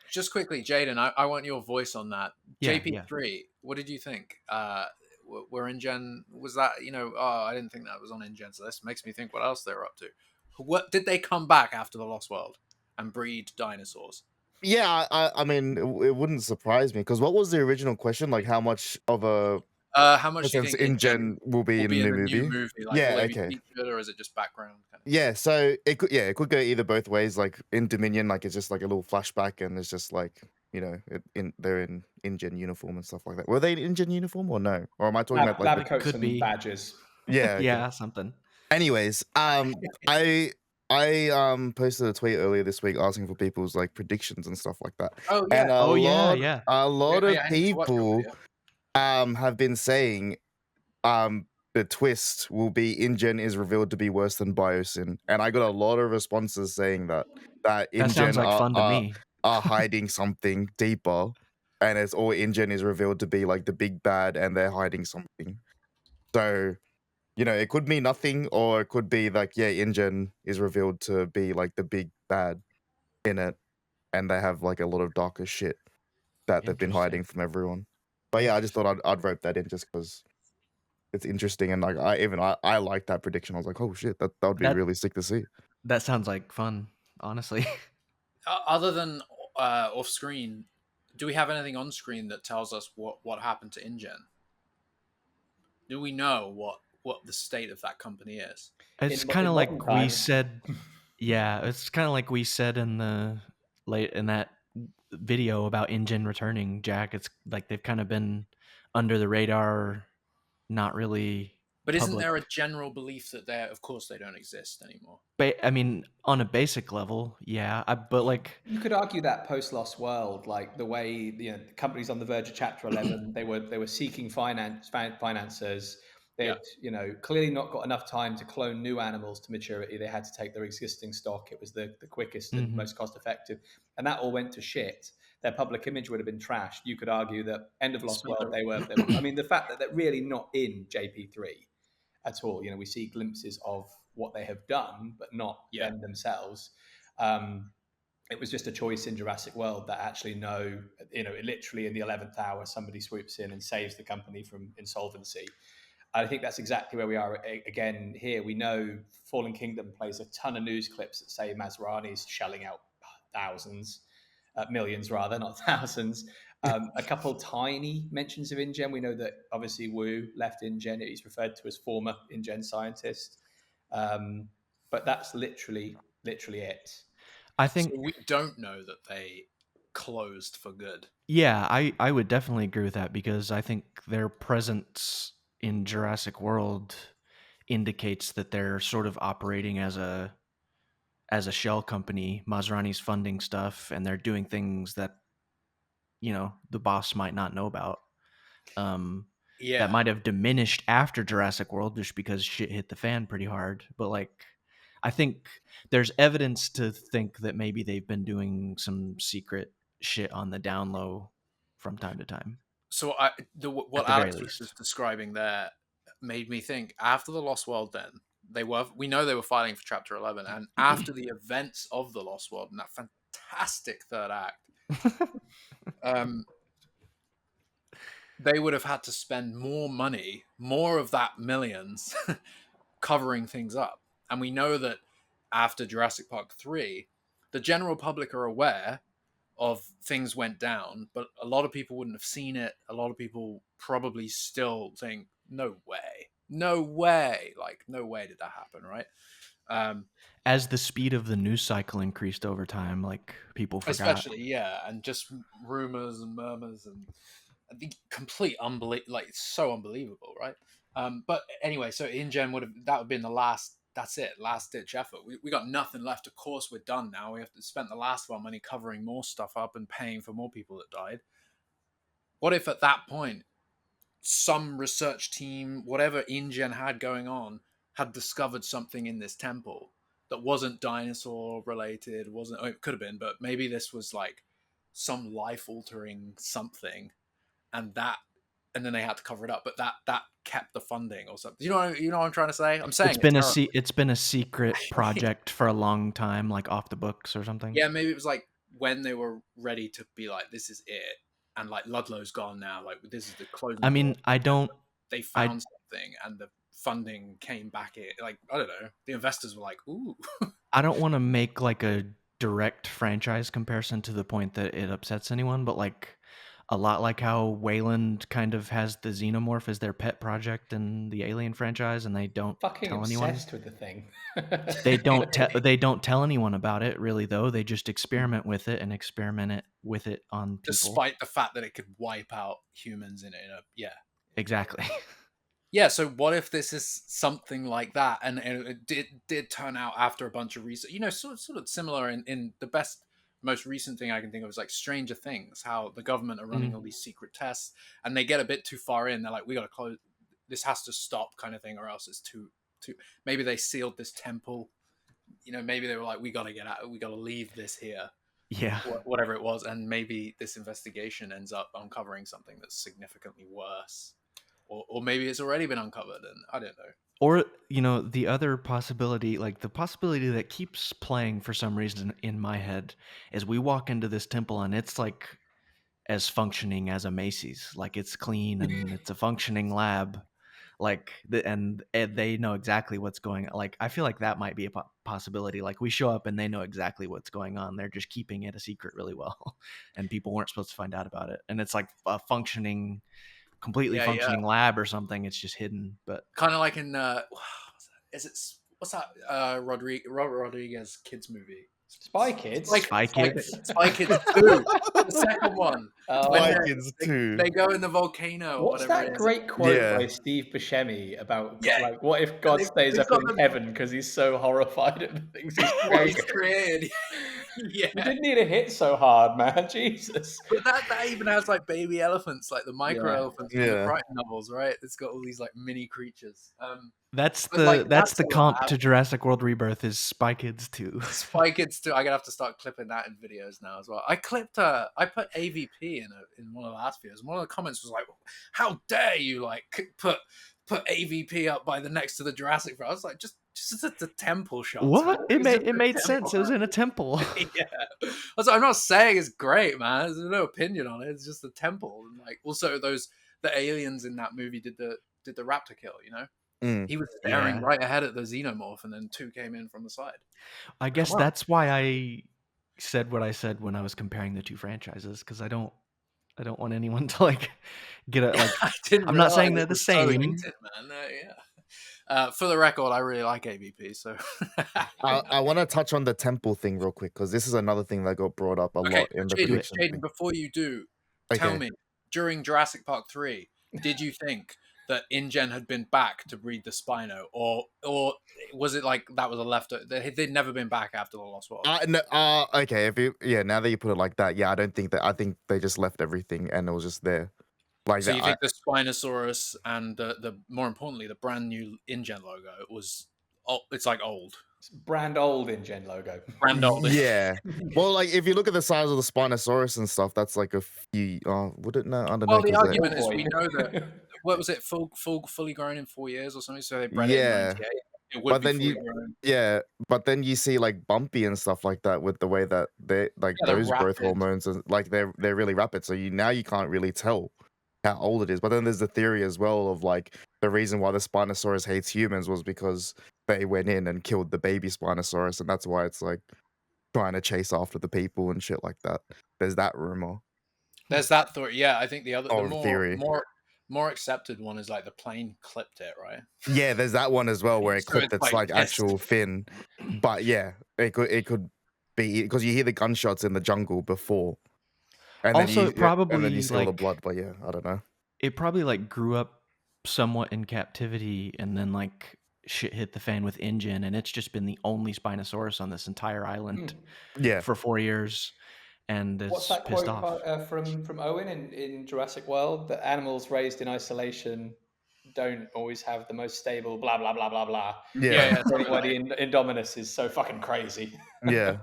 Just quickly, Jaden, I want your voice on that. Yeah, JP3, what did you think? Were InGen, was that, I didn't think that was on InGen, so this makes me think what else they're up to. What did they come back after the Lost World and breed dinosaurs? Yeah, I mean, it wouldn't surprise me, because what was the original question? Like, how much of a how much do you think InGen will be in the new movie? Like, yeah, will they okay. be featured, or is it just background? Kind of yeah, so it could go either both ways. Like in Dominion, like it's just like a little flashback, and it's just like they're in InGen uniform and stuff like that. Were they in InGen uniform or no? Or am I talking about like lab coats could and be badges? Yeah, okay. Yeah, something. Anyways, I posted a tweet earlier this week asking for people's like predictions and stuff like that. Oh yeah. And a lot of people have been saying the twist will be InGen is revealed to be worse than Biosyn, and I got a lot of responses saying that InGen sounds like fun to me. are hiding something deeper, and it's all InGen is revealed to be like the big bad, and they're hiding something. So it could mean nothing, or it could be like, InGen is revealed to be like the big bad in it, and they have like a lot of darker shit that they've been hiding from everyone. But yeah, I just thought I'd rope that in just because it's interesting, and like I like that prediction. I was like, oh shit, that would be really sick to see. That sounds like fun, honestly. Other than off screen, do we have anything on screen that tells us what happened to InGen? Do we know what the state of that company is? It's kind of like we said. Yeah, it's kind of like we said in that video about InGen returning, Jack. It's like they've kind of been under the radar, not really. But isn't there a general belief that of course they don't exist anymore? I mean, on a basic level, yeah. But like, you could argue that post Lost World, like the way the companies on the verge of Chapter 11, they were seeking financiers. They had clearly not got enough time to clone new animals to maturity. They had to take their existing stock. It was the quickest and most cost effective, and that all went to shit. Their public image would have been trashed. You could argue that end of Lost World, they were. I mean, the fact that they're really not in JP3 at all. We see glimpses of what they have done, but not them themselves. It was just a choice in Jurassic World that actually literally in the 11th hour, somebody swoops in and saves the company from insolvency. I think that's exactly where we are again here. We know Fallen Kingdom plays a ton of news clips that say Masrani's shelling out millions rather, not thousands. A couple tiny mentions of InGen. We know that obviously Wu left InGen. He's referred to as former InGen scientist. But that's literally it. I think we don't know that they closed for good. Yeah, I would definitely agree with that, because I think their presence in Jurassic World indicates that they're sort of operating as a shell company. Masrani's funding stuff, and they're doing things that the boss might not know about. Yeah. that might have diminished after Jurassic World just because shit hit the fan pretty hard. But like, I think there's evidence to think that maybe they've been doing some secret shit on the down low from time to time. So what the very Alex was least. just describing there made me think after the Lost World, then we know they were filing for Chapter 11, and after the events of the Lost World and that fantastic third act, they would have had to spend more money, more of that millions, covering things up. And we know that after Jurassic Park 3, the general public are aware of things went down, but a lot of people wouldn't have seen it. A lot of people probably still think, no way, like, no way did that happen, right? As the speed of the news cycle increased over time, like, people forgot. Especially, yeah, and just rumors and murmurs and the complete like, it's so unbelievable, right? But anyway, so InGen would have been the last. That's it, last ditch effort. We got nothing left. Of course, we're done now. We have to spend the last of our money covering more stuff up and paying for more people that died. What if at that point, some research team, whatever InGen had going on, had discovered something in this temple that wasn't dinosaur related, it could have been, but maybe this was like some life altering something, and then they had to cover it up, but that kept the funding or something. You know what I'm trying to say? I'm saying it's been a secret project for a long time, like off the books or something. Yeah, maybe it was like when they were ready to be like, this is it, and like Ludlow's gone now, like this is the closing. I mean, they found something and the funding came back in. Like, I don't know, the investors were like, ooh. I don't want to make like a direct franchise comparison to the point that it upsets anyone, but like a lot like how Wayland kind of has the Xenomorph as their pet project in the Alien franchise, and they don't tell anyone. Obsessed with the thing. They don't tell anyone about it, really, though. They just experiment with it and experiment with it on people. Despite the fact that it could wipe out humans in it. Yeah. Exactly. Yeah, so what if this is something like that, and it did turn out after a bunch of research, sort of similar in the most recent thing I can think of is like Stranger Things, how the government are running all these secret tests, and they get a bit too far in. They're like, we got to close, this has to stop, kind of thing, or else it's too. Maybe they sealed this temple, maybe they were like, we got to get out, we got to leave this here. Yeah. Whatever it was, and maybe this investigation ends up uncovering something that's significantly worse. Or maybe it's already been uncovered, and I don't know. Or, the other possibility, like the possibility that keeps playing for some reason in my head, is we walk into this temple and it's like as functioning as a Macy's. Like, it's clean and it's a functioning lab. Like, and they know exactly what's going on. Like, I feel like that might be a possibility. Like, we show up and they know exactly what's going on. They're just keeping it a secret really well, and people weren't supposed to find out about it. And it's like a completely functioning lab or something. It's just hidden, but kind of like in what's that Robert Rodriguez kids movie? Spy Kids. Spy Kids 2, the second one. Spy Kids 2. They go in the volcano. What's that great quote by Steve Buscemi about like, what if God stays up in heaven because he's so horrified at the things he's created? Yeah, you didn't need to hit so hard, man. Jesus. But that even has like baby elephants, like the micro elephants from the Brighton novels, right? It's got all these like mini creatures. That's the comp to Jurassic World Rebirth is Spy Kids 2. Spy Kids 2. I'm gonna have to start clipping that in videos now as well. I put AVP in one of the last videos. One of the comments was like, "How dare you like put AVP up by the next to the Jurassic?" I was like, just at the temple shot. What? It made sense. It was in a temple. Yeah. I'm not saying it's great, man. There's no opinion on it. It's just the temple. And like, also the aliens in that movie did the raptor kill, He was staring right ahead at the xenomorph, and then 2 came in from the side. I guess that's why I said what I said when I was comparing the two franchises, because I don't want anyone to like get it. Like, I'm not saying they're the same. So linked, man. For the record, I really like AVP. So I want to touch on the temple thing real quick, because this is another thing that got brought up a lot in the prediction. Jaden, before you do, tell me, during Jurassic Park 3, did you think that InGen had been back to breed the Spino, or was it like that was a left? They'd never been back after the Lost World. Okay, now that you put it like that, I don't think that. I think they just left everything and it was just there. Like So that. you think the Spinosaurus and the more importantly the brand new InGen logo was it's like old, It's brand old InGen logo. brand old. Yeah. Well, like if you look at the size of the Spinosaurus and stuff, that's like a few. Would it? No, I don't know. Well, the 'Cause argument is boy. we know that what was it fully grown in 4 years or something. So they bred it in yeah. '98. It would But be then fully you, grown. yeah. But then you see like Bumpy and stuff like that with the way that they like Yeah, they're those growth rapid. hormones and like they're really rapid. So you can't really tell how old it is. But then there's the theory as well of like the reason why the Spinosaurus hates humans was because they went in and killed the baby Spinosaurus, and that's why it's like trying to chase after the people and shit like that. There's that rumor There's that theory. Yeah, I think the or theory. more accepted one is like the plane clipped it, right? Yeah, there's that one as well where it So clipped it's its like, like yes. actual fin. But yeah, it could be because you hear the gunshots in the jungle before, and then Also, you it probably and then you see all the like blood. But yeah, I don't know. it probably like grew up somewhat in captivity, and then like shit hit the fan with InGen, and it's just been the only Spinosaurus on this entire island Yeah, for 4 years, and What's it's that pissed quote off. from Owen in Jurassic World? That animals raised in isolation don't always have the most stable blah blah blah blah blah. yeah, something Why like, the Indominus is so fucking crazy. yeah.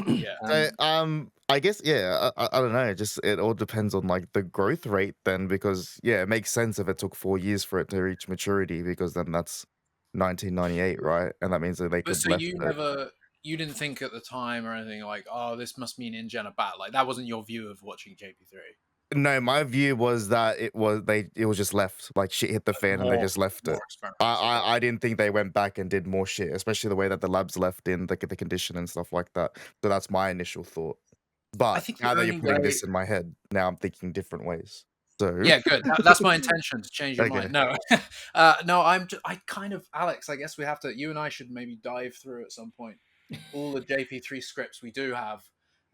yeah. So, I guess I don't know. Just it all depends on like the growth rate then, because yeah, it makes sense if it took 4 years for it to reach maturity, because then that's 1998, right? And that means that they But could so left it. you didn't think at the time or anything like, oh, this must mean InGen are bad. Like that wasn't your view of watching JP3. No, my view was that it was just left. Like shit hit the fan and they just left it. More experiments. Okay. I didn't think they went back and did more shit, especially the way that the labs left in the condition and stuff like that. So that's my initial thought. I But think now the that you're only putting way. this in my head, now I'm thinking different ways. So Yeah, good. That's my intention to change your Okay. mind. No, no, I kind of, Alex. I guess we have to. You and I should maybe dive through at some point all the JP3 scripts we do have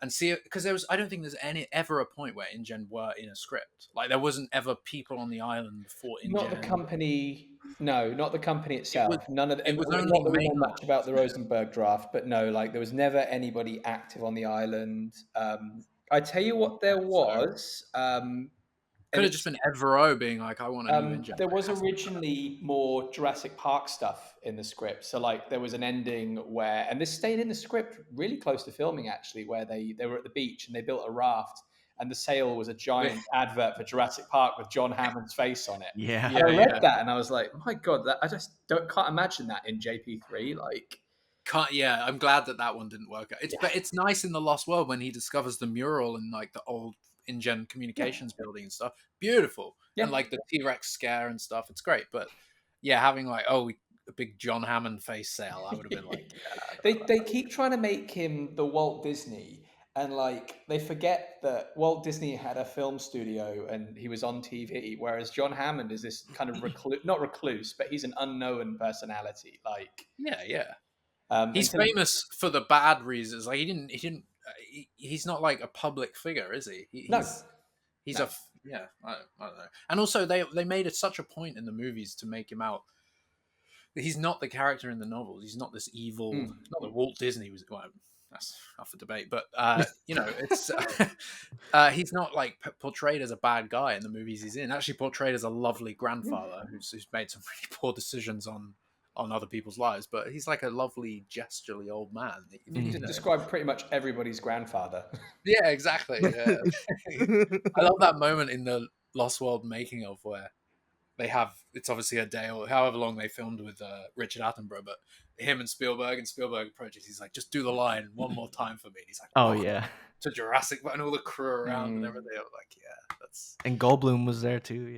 and see it, because I don't think there's ever a point where InGen were in a script. Like there wasn't ever people on the island before InGen. Not the company. No, not the company itself. was- None of the, it was not only that we know mainline. much about the Rosenberg draft, but no, like there was never anybody active on the island. I tell you what, there was. Could have just been Ed Varro being like, "I want a new InGen." There was originally more Jurassic Park stuff in the script. So like there was an ending where, and this stayed in the script really close to filming actually, where they were at the beach and they built a raft, and the sail was a giant advert for Jurassic Park with John Hammond's face on it. Yeah. And I read that and I was like, my God, I just can't imagine that in JP3. Like, I'm glad that one didn't work out. But it's nice in the Lost World when he discovers the mural and like the old InGen communications building and stuff. Beautiful. Yeah. And like the T-Rex scare and stuff. It's great. But yeah, having like a big John Hammond face sale, I would have been like, they keep trying to make him the Walt Disney, and like they forget that Walt Disney had a film studio and he was on TV, whereas John Hammond is this kind of not recluse, but he's an unknown personality. Like, he's famous for the bad reasons. Like he's not like a public figure, is he? He's I don't know. And also they made it such a point in the movies to make him out. He's not the character in the novels. He's not this evil. Not that Walt Disney was. Well, that's up for debate. But it's he's not like portrayed as a bad guy in the movies he's in. Actually, portrayed as a lovely grandfather who's made some really poor decisions on other people's lives. But he's like a lovely, gesturally old man. You describe pretty much everybody's grandfather. Yeah, exactly. Yeah. I love that moment in the Lost World making of where they have, it's obviously a day or however long they filmed with Richard Attenborough, but him and Spielberg approaches, he's like, just do the line one more time for me. And he's like, oh yeah, to Jurassic, and all the crew around and everything. I'm like, yeah, that's. And Goldblum was there too.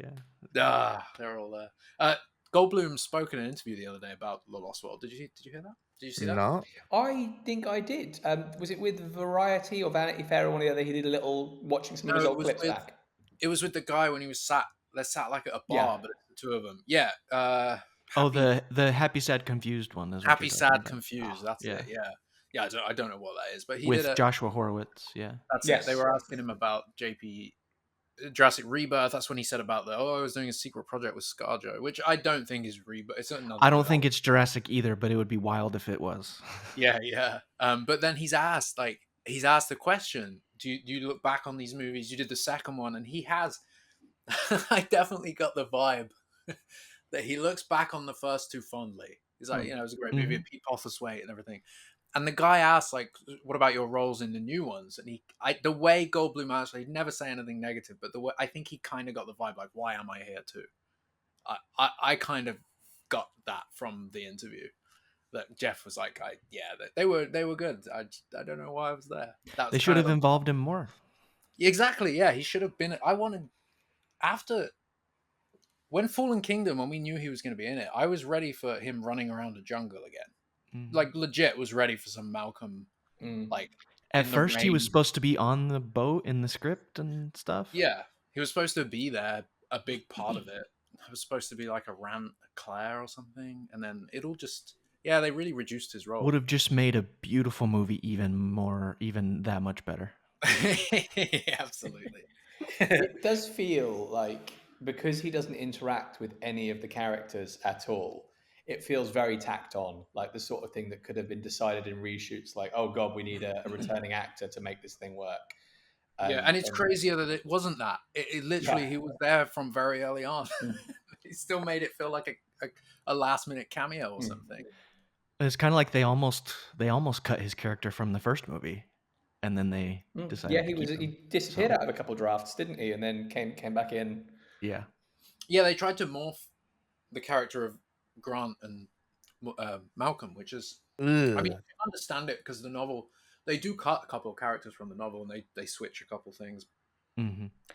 Yeah, they're all there. Goldblum spoke in an interview the other day about the Lost World. Did you hear that? Did you see that? No. I think I did. Was it with Variety or Vanity Fair or one of the other? He did a little watching some of his old clips back. It was with the guy when he was sat like at a bar, but it's the two of them. Yeah. The Happy Sad Confused one. Happy Sad Confused. That's it. Yeah. I don't know what that is, but he with did Joshua Horowitz. Yeah. That's it. They were asking him about Jurassic Rebirth. That's when he said about I was doing a secret project with ScarJo, which I don't think is Rebirth. It's another. I don't think it's Jurassic either, but it would be wild if it was. Yeah. But then he's asked the question: Do you look back on these movies? You did the second one, and he has. I definitely got the vibe that he looks back on the first two fondly. He's like, Mm. it was a great movie, and Pete Postlethwaite and everything. And the guy asked, like, "What about your roles in the new ones?" And the way Goldblum answered, he'd never say anything negative, but the way I think he kind of got the vibe, like, "Why am I here too?" I kind of got that from the interview. That Jeff was like, they were good. I don't know why I was there. That was They should kind have of involved him more. exactly, yeah. He should have been. I wanted after when Fallen Kingdom, when we knew he was going to be in it, I was ready for him running around a jungle again. Like legit, was ready for some Malcolm, like At in the first, he was rain. supposed to be on the boat in the script and stuff. Yeah, he was supposed to be there. A big part of it. It was supposed to be like a Claire or something, and then it'll just they really reduced his role. Would have just made a beautiful movie even that much better. Absolutely. It does feel like, because he doesn't interact with any of the characters at all, it feels very tacked on, like the sort of thing that could have been decided in reshoots, like, oh god, we need a returning actor to make this thing work. And it's crazier that it wasn't that. It literally, he was there from very early on. He still made it feel like a last minute cameo or something. It's kind of like they almost cut his character from the first movie, and then they decided. He disappeared out of a couple of drafts, didn't he? And then came back in. Yeah. They tried to morph the character of Grant and Malcolm, which is, I mean, you can understand it because the novel, they do cut a couple of characters from the novel and they switch a couple of things.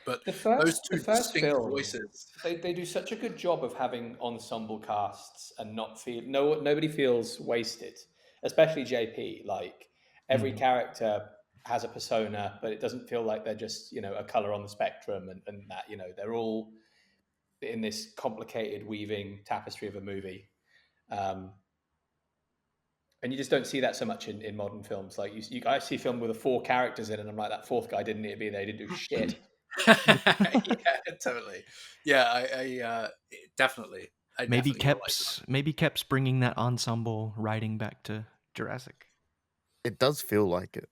But those two distinct film, voices, they do such a good job of having ensemble casts and nobody feels wasted, especially JP. Like every character has a persona, but it doesn't feel like they're just a color on the spectrum, and that they're all in this complicated weaving tapestry of a movie. And you just don't see that so much in modern films. Like I see a film with 4 characters in it, and I'm like, that fourth guy didn't need to be there. He didn't do shit. Totally. I definitely. Maybe Koepp's bringing that ensemble writing back to Jurassic. It does feel like it.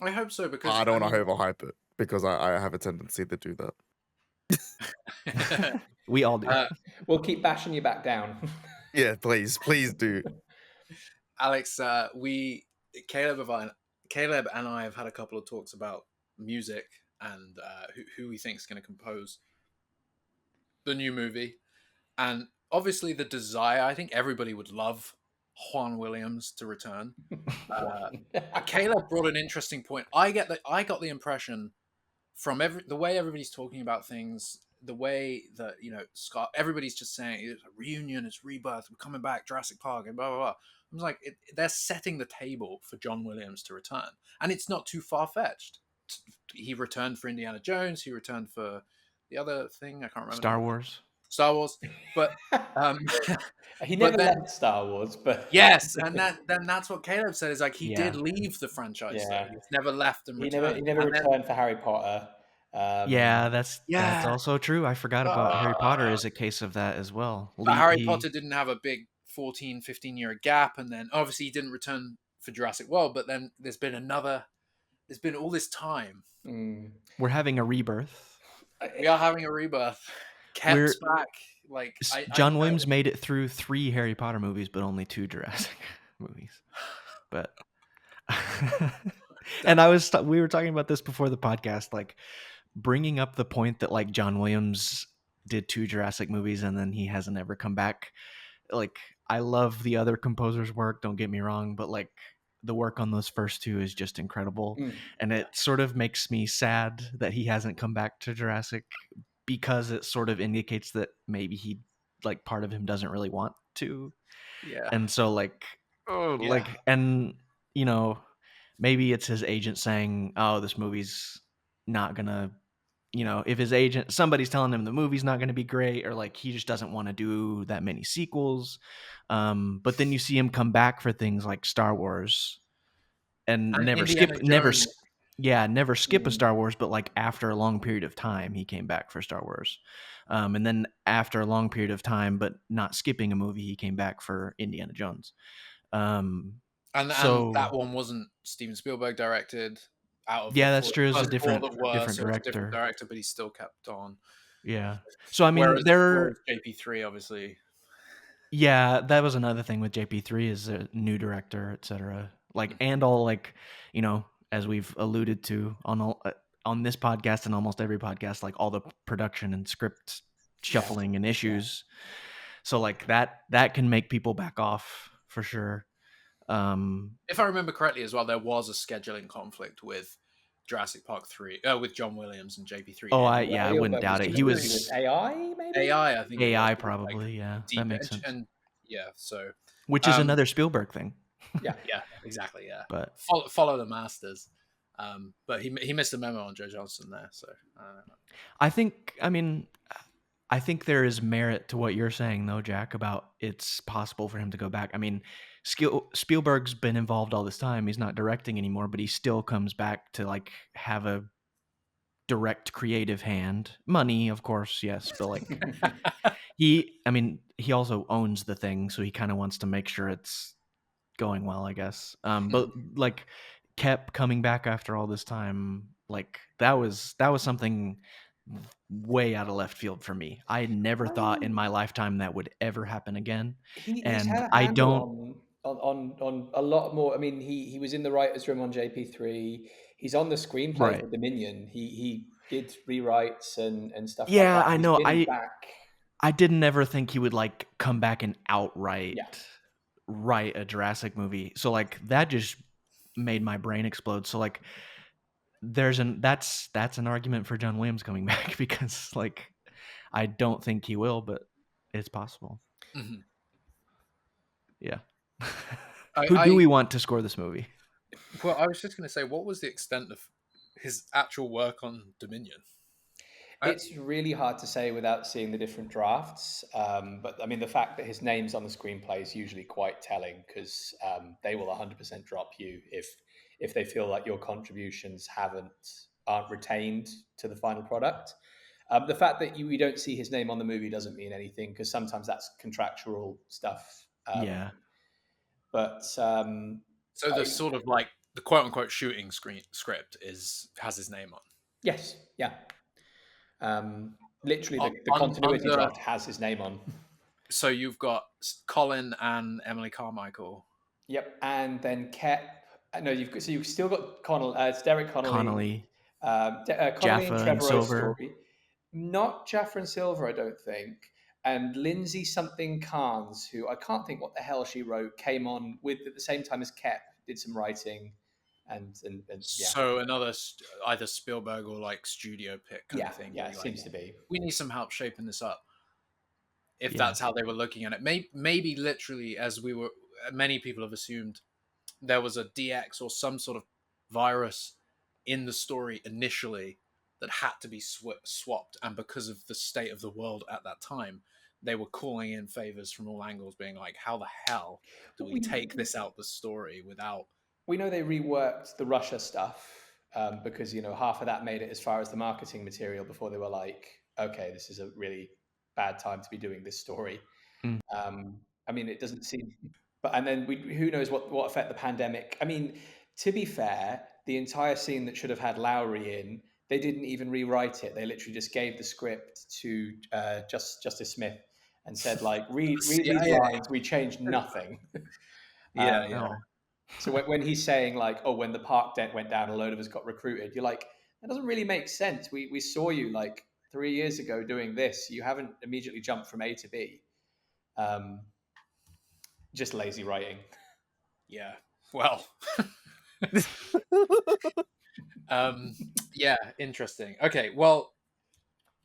I hope so, because I don't want to overhype it, because I have a tendency to do that. We all do. We'll keep bashing you back down. Yeah, please do. Alex, Caleb and I have had a couple of talks about music and who we think is going to compose the new movie. And obviously the desire, I think everybody would love Juan Williams to return. Caleb brought an interesting point. I got the impression from the way everybody's talking about things, the way that Scott, everybody's just saying it's a reunion, it's rebirth, we're coming back, Jurassic Park, and blah blah blah. I was like, they're setting the table for John Williams to return, and it's not too far fetched. He returned for Indiana Jones. He returned for the other thing, I can't remember. Star Wars, but he never left Star Wars. But yes, and that's what Caleb said, is like he did leave the franchise. Though. He's never left and returned. He never returned for Harry Potter. That's also true. I forgot about Harry Potter as a case of that as well. But Harry Potter didn't have a big 14, 15 year gap, and then obviously he didn't return for Jurassic World, but then there's been all this time. We're having a rebirth. We are having a rebirth. Koepp's back. Like John Williams made it through 3 Harry Potter movies, but only 2 Jurassic movies. But and we were talking about this before the podcast, like bringing up the point that like John Williams did 2 Jurassic movies and then he hasn't ever come back. Like, I love the other composers' work, don't get me wrong, but like the work on those first 2 is just incredible. And it sort of makes me sad that he hasn't come back to Jurassic, because it sort of indicates that maybe he, like, part of him doesn't really want to. Yeah. And so and maybe it's his agent saying, oh, this movie's not gonna, if his agent, somebody's telling him the movie's not going to be great, or like he just doesn't want to do that many sequels. But then you see him come back for things like Star Wars and never skip a Star Wars, but like after a long period of time, he came back for Star Wars. And then after a long period of time, but not skipping a movie, he came back for Indiana Jones. And that one wasn't Steven Spielberg directed. That's true. It's a different director. But he still kept on. Yeah. So I mean, Whereas JP3 obviously. yeah, that was another thing with JP3 is a new director, etc. Like, and all like, you know, as we've alluded to on this podcast and almost every podcast, like all the production and script shuffling and issues. So like that can make people back off for sure. If I remember correctly as well, there was a scheduling conflict with Jurassic Park 3, with John Williams and JP3 Oh, anyway. I wouldn't doubt it. He was AI, maybe AI, I think it AI was probably. Yeah, deep that makes sense. and yeah, so Which is another Spielberg thing. Yeah, exactly. Yeah, but follow the masters. But he missed a memo on Joe Johnston there, so I think there is merit to what you're saying, though, Jack, about it's possible for him to go back. I mean, Spielberg's been involved all this time. He's not directing anymore, but he still comes back to like have a direct creative hand. Money, of course, yes, but like he also owns the thing, so he kind of wants to make sure it's going well, I guess. But like Koepp coming back after all this time, like that was something way out of left field for me. I never thought in my lifetime that would ever happen again. He's And had a I handle don't on a lot more. I mean, he was in the writers' room on JP3. He's on the screenplay Right. for Dominion. He did rewrites and stuff like Yeah, that. I He's know. been back. I didn't ever think he would like come back and outright Yeah. write a Jurassic movie. So like that just made my brain explode. So like that's an argument for John Williams coming back because like I don't think he will, but it's possible. Mhm. Yeah. Who do we want to score this movie? Well, I was just going to say, what was the extent of his actual work on Dominion? It's really hard to say without seeing the different drafts. But I mean, the fact that his name's on the screenplay is usually quite telling because they will 100% drop you if they feel like your contributions aren't retained to the final product. The fact that we don't see his name on the movie doesn't mean anything because sometimes that's contractual stuff. Yeah. But so the sort of like the quote unquote shooting script has his name on. Yes. Yeah. Literally, the continuity draft has his name on. So you've got Colin and Emily Carmichael. Yep, and then Koepp. No, you've still got Connell. It's Derek Connolly, Jaffa and and Silver. Story. Not Jaffa and Silver, I don't think. And Lindsay something Carnes, who I can't think what the hell she wrote, came on with at the same time as Koepp, did some writing, and yeah. So another either Spielberg or like studio pick kind of thing. Yeah, it seems to be. We need some help shaping this up. If that's how they were looking at it, maybe literally, as many people have assumed, there was a DX or some sort of virus in the story initially that had to be swapped, and because of the state of the world at that time, they were calling in favors from all angles, being like, how the hell do we take this out the story without... We know they reworked the Russia stuff because, half of that made it as far as the marketing material before they were like, okay, this is a really bad time to be doing this story. I mean, it doesn't seem... And then who knows what effect the pandemic... I mean, to be fair, the entire scene that should have had Lowry in, they didn't even rewrite it. They literally just gave the script to Justice Smith and said, like, read these lines. We changed nothing. So when he's saying like, oh, when the park debt went down, a load of us got recruited, you're like, that doesn't really make sense. We saw you like 3 years ago doing this. You haven't immediately jumped from A to B. Just lazy writing. Yeah. Well. Yeah, interesting. Okay, well,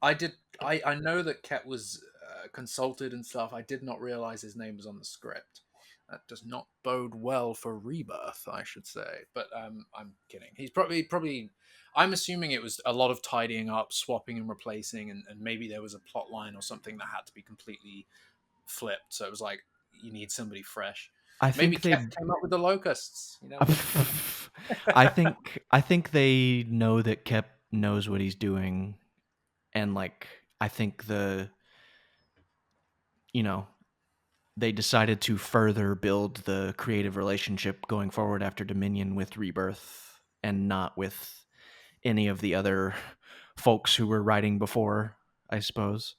I know that Koepp was consulted and stuff. I did not realize his name was on the script. That does not bode well for Rebirth, I should say. But I'm kidding. He's probably. I'm assuming it was a lot of tidying up, swapping and replacing, and maybe there was a plot line or something that had to be completely flipped. So it was like, you need somebody fresh. Maybe Koepp came up with the locusts. I think they know that Koepp knows what he's doing, and like I think they decided to further build the creative relationship going forward after Dominion with Rebirth, and not with any of the other folks who were writing before. I suppose.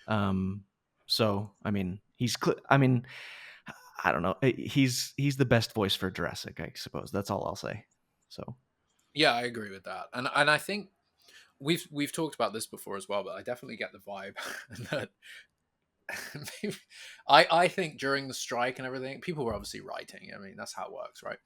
So I mean, I don't know. He's the best voice for Jurassic, I suppose. That's all I'll say. So Yeah, I agree with that, and I think we've talked about this before as well, but I definitely get the vibe that maybe, I think during the strike and everything, people were obviously writing. I mean, that's how it works, right?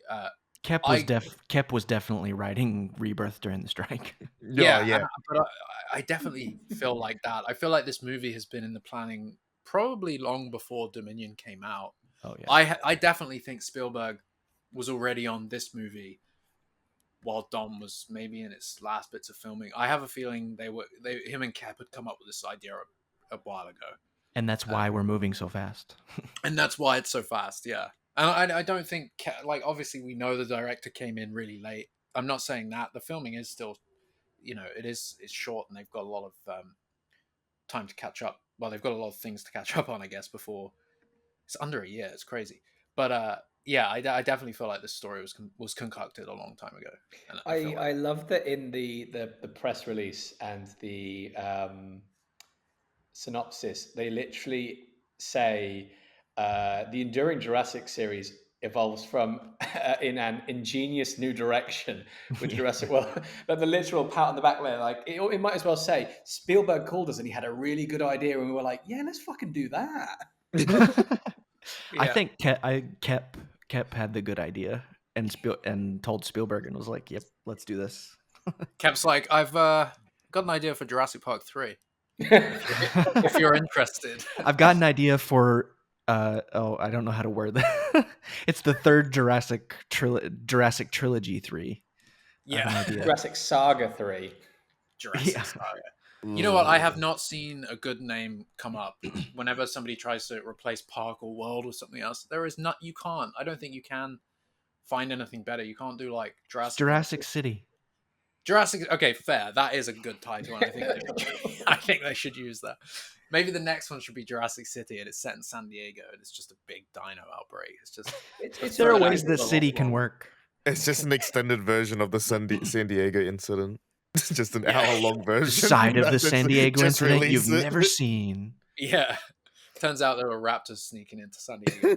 Uh, Koepp was definitely writing Rebirth during the strike. Yeah, yeah, yeah. but I definitely feel like that. I feel like this movie has been in the planning probably long before Dominion came out. Oh yeah. I definitely think Spielberg was already on this movie while Dom was maybe in its last bits of filming. I have a feeling him and Koepp had come up with this idea a while ago, And that's why we're moving so fast. and that's why it's so fast. Yeah, and I don't think like obviously we know the director came in really late. I'm not saying that the filming is still, it's short and they've got a lot of time to catch up. Well, they've got a lot of things to catch up on, I guess. Before it's under a year, it's crazy. But yeah, I definitely feel like this story was concocted a long time ago. And I feel I like love that in the press release and the synopsis, they literally say the enduring Jurassic series evolves from in an ingenious new direction with Yeah. Jurassic World. But the literal pat on the back there, like it might as well say Spielberg called us and he had a really good idea, and we were like, yeah, let's fucking do that. I yeah. think Koepp had the good idea and told Spielberg and was like, "Yep, let's do this." Kemp's like, I've got an idea for Jurassic Park 3. If you're interested. I've got an idea for I don't know how to word that. It's the third Jurassic trilogy 3. I have an Yeah. idea. Jurassic Saga 3. Jurassic Yeah. Saga. You know what? I have not seen a good name come up whenever somebody tries to replace Park or World with something else. There is not. You can't. I don't think you can find anything better. You can't do like Jurassic City. Jurassic. Okay, fair. That is a good title, and I think I think they should use that. Maybe the next one should be Jurassic City, and it's set in San Diego, and it's just a big dino outbreak. It's just It's There are really ways that cool. city can work. It's just an extended version of the San Diego incident. It's just an Yeah. hour-long version. Side of the Just- San Diego just incident release you've it. never seen. Yeah. Turns out there were raptors sneaking into San Diego.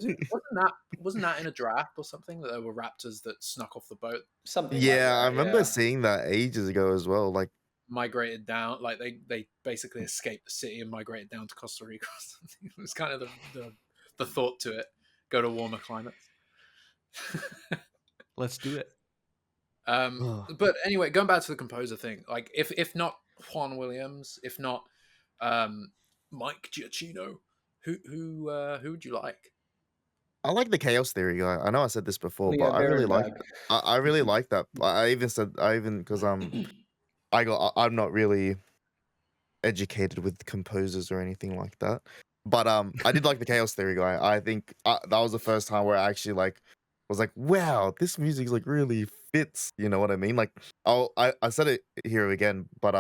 Wasn't that in a draft or something that there were raptors that snuck off the boat, Something Yeah, like that, I remember yeah. seeing that ages ago as well. Like, migrated down, like they basically escaped the city and migrated down to Costa Rica or something. It was kind of the thought to it. Go to warmer climates. Let's do it. But anyway, going back to the composer thing, like if not Juan Williams, if not Mike Giacchino, who would you like? I like the Chaos Theory guy. I know I said this before, Leo but I really like. Berenberg. I really like that. I even because I'm not really educated with composers or anything like that. But I did like the Chaos Theory guy. I think that was the first time where I actually was like, wow, this music like really fits. You know what I mean? Like, I said it here again, but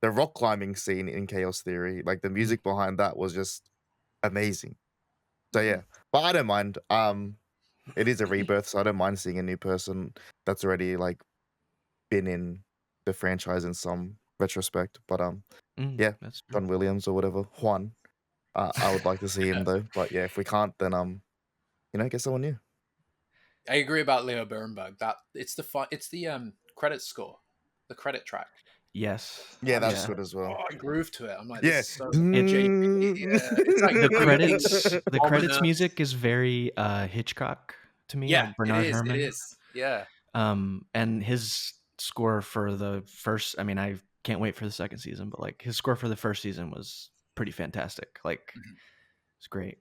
the rock climbing scene in Chaos Theory, like the music behind that was just amazing. So yeah, but I don't mind. It is a rebirth, so I don't mind seeing a new person that's already like been in the franchise in some retrospect. But yeah, That's true. John Williams or whatever, Juan. I would like to see him though. But yeah, if we can't, then get someone new. I agree about Leo Berenberg. That it's the credit score, the credit track. Yes. Yeah, that's good as well. Oh, I groove to it. I'm like, Yeah. this is so JP. Yeah, it's like The credits ominous. music is very Hitchcock to me, Yeah, like Bernard it is. Herrmann. It is. Yeah. And his score for the first, I mean, I can't wait for the second season, but like his score for the first season was pretty fantastic. Like it's great.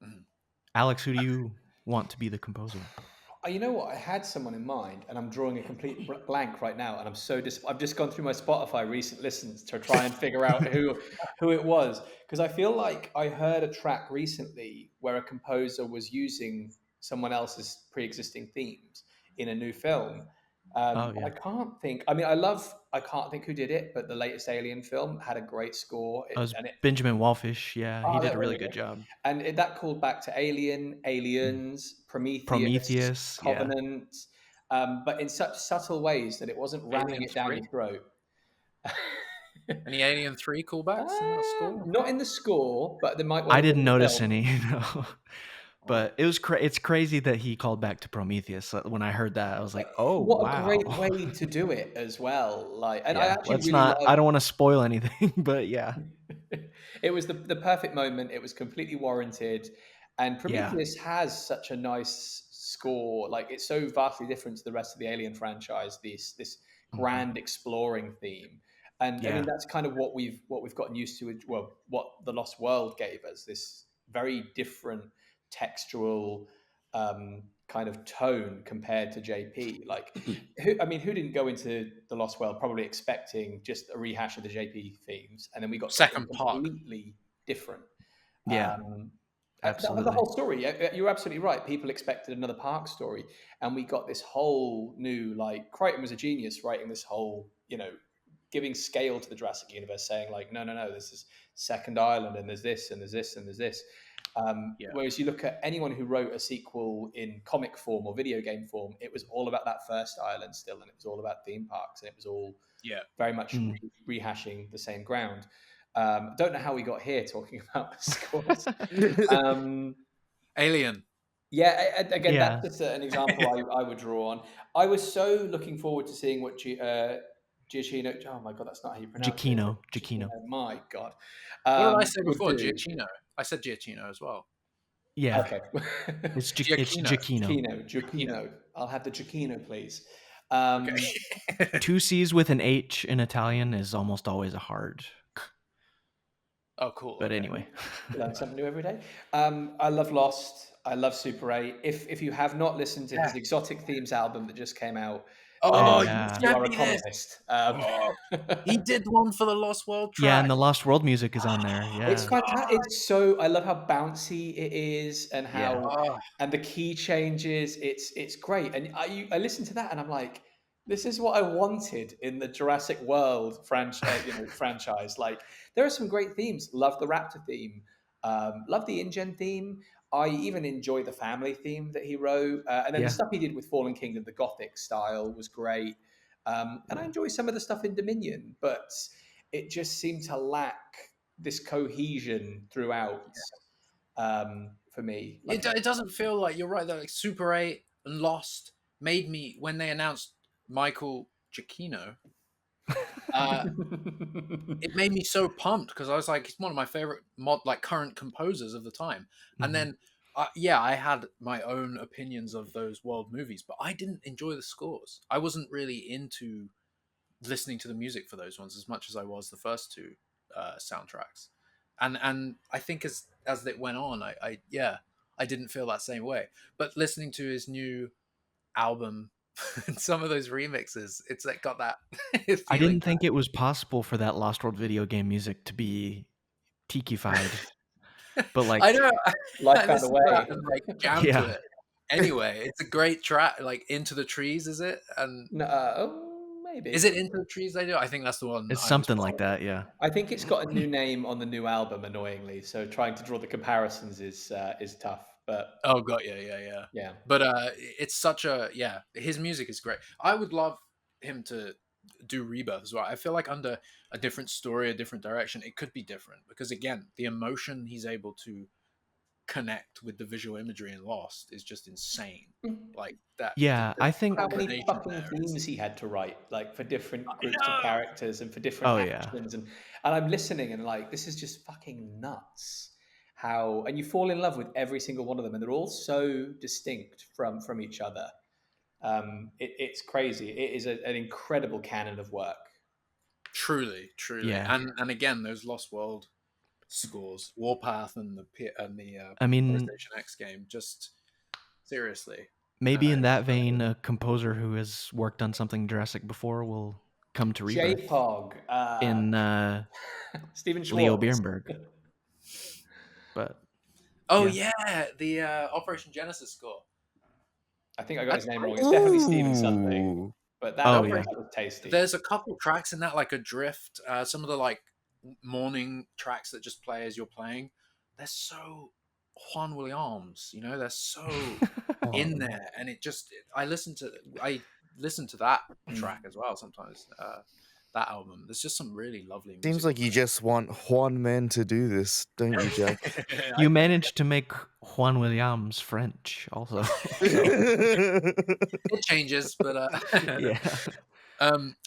Mhm. Alex, who do you want to be the composer? You know what? I had someone in mind, and I'm drawing a complete blank right now. And I'm so I've just gone through my Spotify recent listens to try and figure out who it was, because I feel like I heard a track recently where a composer was using someone else's pre-existing themes in a new film. Yeah. I can't think. I mean, I can't think who did it, but the latest Alien film had a great score. It was Benjamin Wallfish. Yeah, he did a really good job. And that called back to Aliens, Prometheus, yeah. Covenant, but in such subtle ways that it wasn't ramming Alien it down 3. your throat. Any Alien 3 callbacks in that score? Not in the score, but they might want I to didn't ring the notice bell. any, but it was it's crazy that he called back to Prometheus. When I heard that, I was like, "Oh, What a wow." great way to do it as well. Like, and I Yeah, actually let's really not. I love. don't want to spoil anything, but yeah, It was the perfect moment. It was completely warranted. And yeah, Prometheus has such a nice score. Like it's so vastly different to the rest of the Alien franchise, this mhm, grand exploring theme. And I mean yeah, that's kind of what we've gotten used to, well, what The Lost World gave us, this very different textual kind of tone compared to JP. Like who didn't go into The Lost World probably expecting just a rehash of the JP themes, and then we got something Second part. completely different. yeah, Um, the absolutely. whole story, you're absolutely right. People expected another Park story, and we got this whole new, like, Crichton was a genius writing this whole, giving scale to the Jurassic universe, saying like, no, no, no, this is Second Island, and there's this, and there's this, and there's this. Yeah. Whereas you look at anyone who wrote a sequel in comic form or video game form, it was all about that first island still, and it was all about theme parks, and it was all Yeah. very much Mm. rehashing the same ground. Don't know how we got here talking about the scores. Alien. Yeah, again, Yeah, that's just an example I would draw on. I was so looking forward to seeing what Giacchino. Oh my god, that's not how you pronounce it. Giacchino, Giacchino. Giacchino. My god, What did I say would before? do. Giacchino. I said Giacchino as well. Yeah, Okay. it's Giacchino. Giacchino. Giacchino, Giacchino. Giacchino. I'll have the Giacchino, please. Okay. Two C's with an H in Italian is almost always a hard. Oh, cool. But Okay. anyway, Learn something new every day. I love Lost. I love Super 8. If you have not listened to Yeah. his Exotic Themes album that just came out, Oh, then you yeah, you sent are a me this. communist. Oh, he did one for the Lost World yeah, track. and the Lost World music is on there. It's Yeah, fantastic. It's so, I love how bouncy it is, and yeah, how, Oh, and the key changes. It's great. And I listen to that and I'm like, this is what I wanted in the Jurassic World franchise. Like, there are some great themes. Love the Raptor theme. Love the InGen theme. I even enjoy the family theme that he wrote. And then the yeah, stuff he did with Fallen Kingdom, the Gothic style, was great. And I yeah. enjoy some of the stuff in Dominion, but it just seemed to lack this cohesion throughout, for me. Like, it doesn't feel like, you're right though. Like Super 8 and Lost made me, when they announced Michael Giacchino, uh, it made me so pumped because I was like, he's one of my favorite current composers of the time. And Mhm. then, yeah, I had my own opinions of those world movies, but I didn't enjoy the scores. I wasn't really into listening to the music for those ones as much as I was the first two soundtracks. And I think as it went on, I yeah, I didn't feel that same way. But listening to his new album and some of those remixes, it's like got that I feeling. didn't think it was possible for that Lost World video game music to be tiki-fied, but I like, know. life I found a listened to that way. and like jammed to yeah, it. Anyway, it's a great track. Like Into the Trees, is it? And No, maybe. is it Into the Trees they do? I think that's the one it's I was something like playing. that. Yeah, I think it's got a new name on the new album, annoyingly. So trying to draw the comparisons is tough. But Oh god, yeah. yeah. But it's such a, yeah. His music is great. I would love him to do Rebirth as well. I feel like under a different story, a different direction, it could be different because again, the emotion he's able to connect with the visual imagery in Lost is just insane. Like that, yeah. the I think. How many combination fucking there is. themes he had to write, like, for different I groups of know. characters and for different Oh yeah, actions, and I'm listening and like, this is just fucking nuts. How, and you fall in love with every single one of them, and they're all so distinct from each other. It's crazy. It is an incredible canon of work. Truly, yeah. and again, those Lost World scores, Warpath and the I mean, PlayStation X game, just seriously. maybe in It's that so vein, good. a composer who has worked on something Jurassic before will come to Rebirth J-Pog, in Stephen Leo Schwartz. Bierenberg. But Oh yeah, yeah, the Operation Genesis score. I think I got That's his name great. wrong. It's definitely Steven something, Ooh. but The oh that yeah, Operation. was tasty. There's a couple tracks in that, like Adrift. Some of the like morning tracks that just play as you're playing. They're so Juan Williams. They're so in there, and I listen to that track as well sometimes. that album. There's just some really lovely music. Seems like you just want Juan Men to do this, don't you, Jack? You managed to make Juan Williams French also. It changes, but Yeah.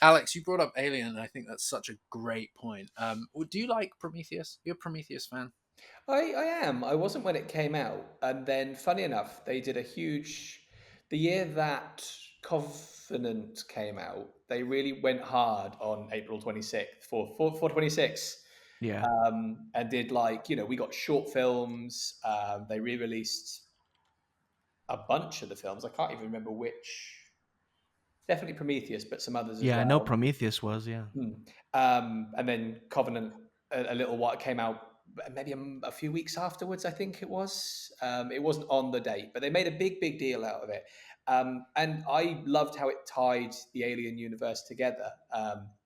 Alex, you brought up Alien, and I think that's such a great point. Do you like Prometheus? You're a Prometheus fan? I am. I wasn't when it came out. And then, funny enough, they did a huge. The year that Covenant came out, they really went hard on April 26th for 26. Yeah. And did we got short films. They re-released a bunch of the films. I can't even remember which. Definitely Prometheus, but some others as well. Yeah, I know Prometheus was, yeah. And then Covenant, a little while, came out maybe a few weeks afterwards, I think it was. It wasn't on the date, but they made a big deal out of it. And I loved how it tied the Alien universe together.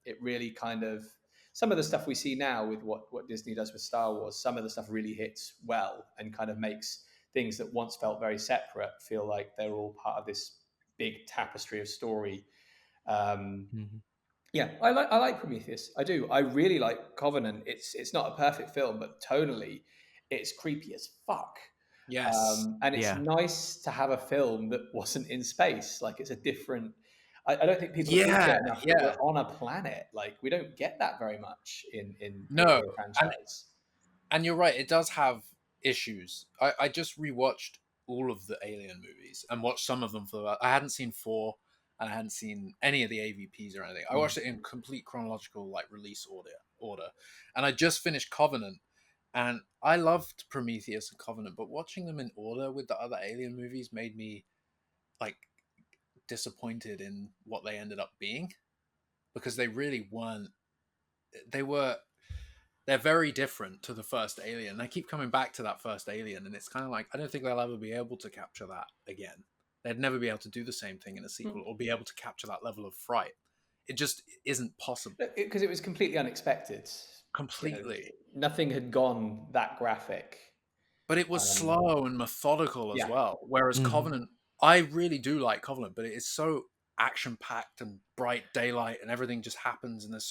It really kind of, some of the stuff we see now with what Disney does with Star Wars, some of the stuff really hits well and kind of makes things that once felt very separate feel like they're all part of this big tapestry of story. Yeah, I like Prometheus. I do. I really like Covenant. It's not a perfect film, but tonally, it's creepy as fuck. Yes. And it's nice to have a film that wasn't in space. Like, it's a different. I don't think people appreciate enough that we're on a planet. Like, we don't get that very much in no the franchise. And you're right. It does have issues. I just rewatched all of the Alien movies and watched some of them I hadn't seen 4, and I hadn't seen any of the AVPs or anything. I watched it in complete chronological release order, and I just finished Covenant, and I loved Prometheus and Covenant, but watching them in order with the other Alien movies made me disappointed in what they ended up being, because they really weren't. They're very different to the first Alien. They keep coming back to that first Alien, and it's kind of like, I don't think they'll ever be able to capture that again. They'd never be able to do the same thing in a sequel or be able to capture that level of fright. It just isn't possible. Because it was completely unexpected. Completely. Nothing had gone that graphic. But it was slow and methodical as well. Whereas Covenant, I really do like Covenant, but it is so action-packed and bright daylight and everything just happens, and there's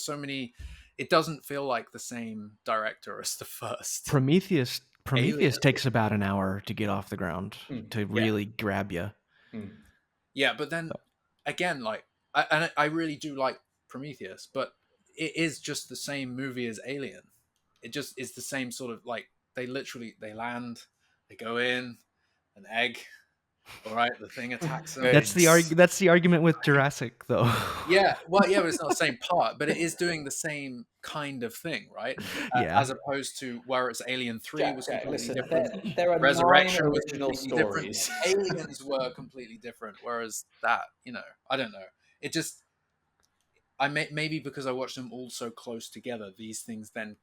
so many it doesn't feel like the same director as the first. Prometheus takes about an hour to get off the ground to really grab you. Yeah, but then again, I really do like Prometheus, but it is just the same movie as Alien. It just is the same sort of they land, they go in, an egg. All right, the thing attacks them. That's the argument with Jurassic, though. Yeah, but it's not the same part, but it is doing the same kind of thing, right? As opposed to where it's Alien 3 was completely different. There are Resurrection 9 was original completely stories. Different. Aliens were completely different, whereas that, I don't know. It just, maybe because I watched them all so close together, these things then,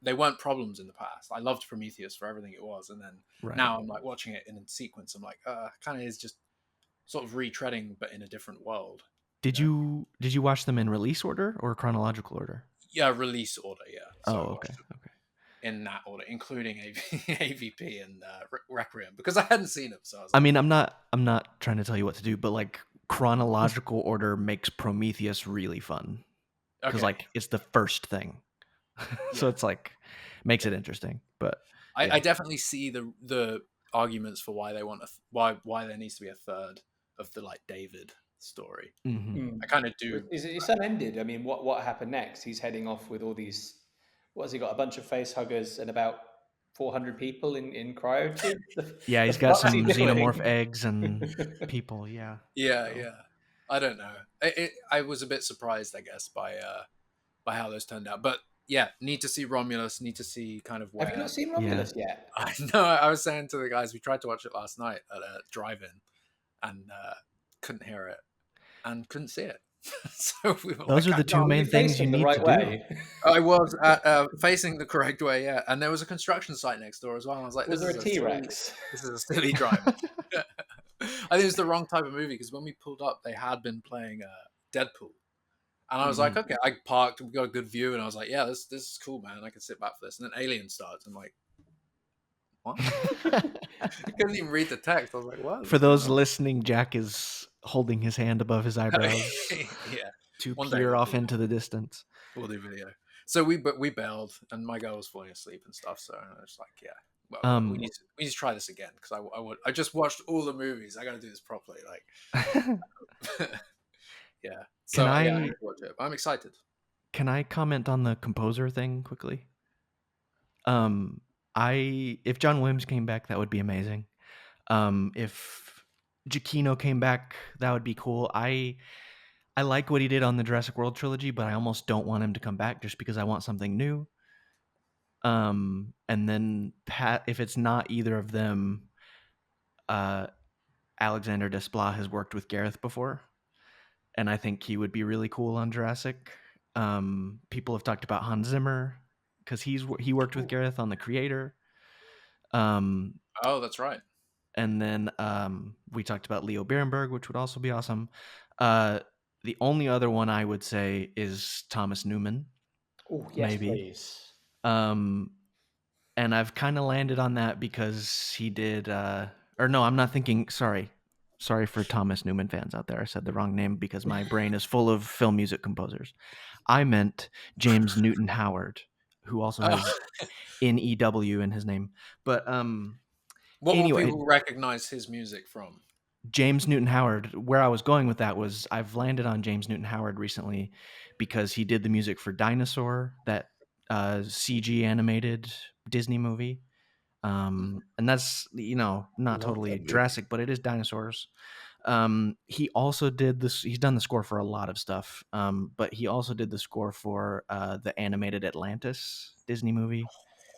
they weren't problems in the past. I loved Prometheus for everything it was, and then now I'm watching it in sequence. I'm like, kind of is just sort of retreading, but in a different world. Did you watch them in release order or chronological order? Yeah, release order. Yeah. So okay. In that order, including AVP and Requiem, because I hadn't seen them. So I mean, I'm not trying to tell you what to do, but chronological order makes Prometheus really fun because it's the first thing. So it's makes it interesting, but I definitely see the arguments for why they want why there needs to be a third of the David story. I kind of do. It's unended. I mean, what happened next? He's heading off with all these. What has he got? A bunch of face huggers and about 400 people in cryo tubes. Yeah, he's got some xenomorph eggs and people. Yeah. I don't know. I was a bit surprised, I guess, by how those turned out, but. Yeah, need to see Romulus, need to see kind of where... Have you not seen Romulus yet? I know, I was saying to the guys, we tried to watch it last night at a drive-in and couldn't hear it and couldn't see it. So we were those are the two main things you need to do. I was facing the correct way, yeah. And there was a construction site next door as well. And I was like, was there a T-Rex? This is a silly drive. I think it's the wrong type of movie because when we pulled up, they had been playing Deadpool. And I was like, okay, I parked, we got a good view, and I was like, yeah, this is cool, man. I can sit back for this. And then Alien starts. I'm like, what? I couldn't even read the text. I was like, what? For those listening, Jack is holding his hand above his eyebrows. Yeah. to One day peer we'll off do, into the distance. we'll do video. So we bailed, and my girl was falling asleep and stuff. So I was like, yeah, well, we Um, need to try this again because I just watched all the movies. I got to do this properly. Like, yeah. So Can yeah, I I need to watch it. I'm excited. can I comment on the composer thing quickly? If John Williams came back, that would be amazing. If Giacchino came back, that would be cool. I like what he did on the Jurassic World trilogy, but I almost don't want him to come back just because I want something new. And then if it's not either of them, Alexander Desplat has worked with Gareth before, and I think he would be really cool on Jurassic. People have talked about Hans Zimmer because he worked with Gareth on The Creator. Oh, that's right. And then we talked about Leo Berenberg, which would also be awesome. The only other one I would say is Thomas Newman. Oh, yes, maybe. please. And I've kind of landed on that because he did. Or no, I'm not thinking. Sorry for Thomas Newman fans out there. I said the wrong name because my brain is full of film music composers. I meant James Newton Howard, who also has NEW in his name. But what anyway, will people recognize his music from? James Newton Howard. Where I was going with that was I've landed on James Newton Howard recently because he did the music for Dinosaur, that CG animated Disney movie. And that's, not Love totally that movie. Jurassic, but it is dinosaurs. He also did this. He's done the score for a lot of stuff. But he also did the score for the animated Atlantis Disney movie,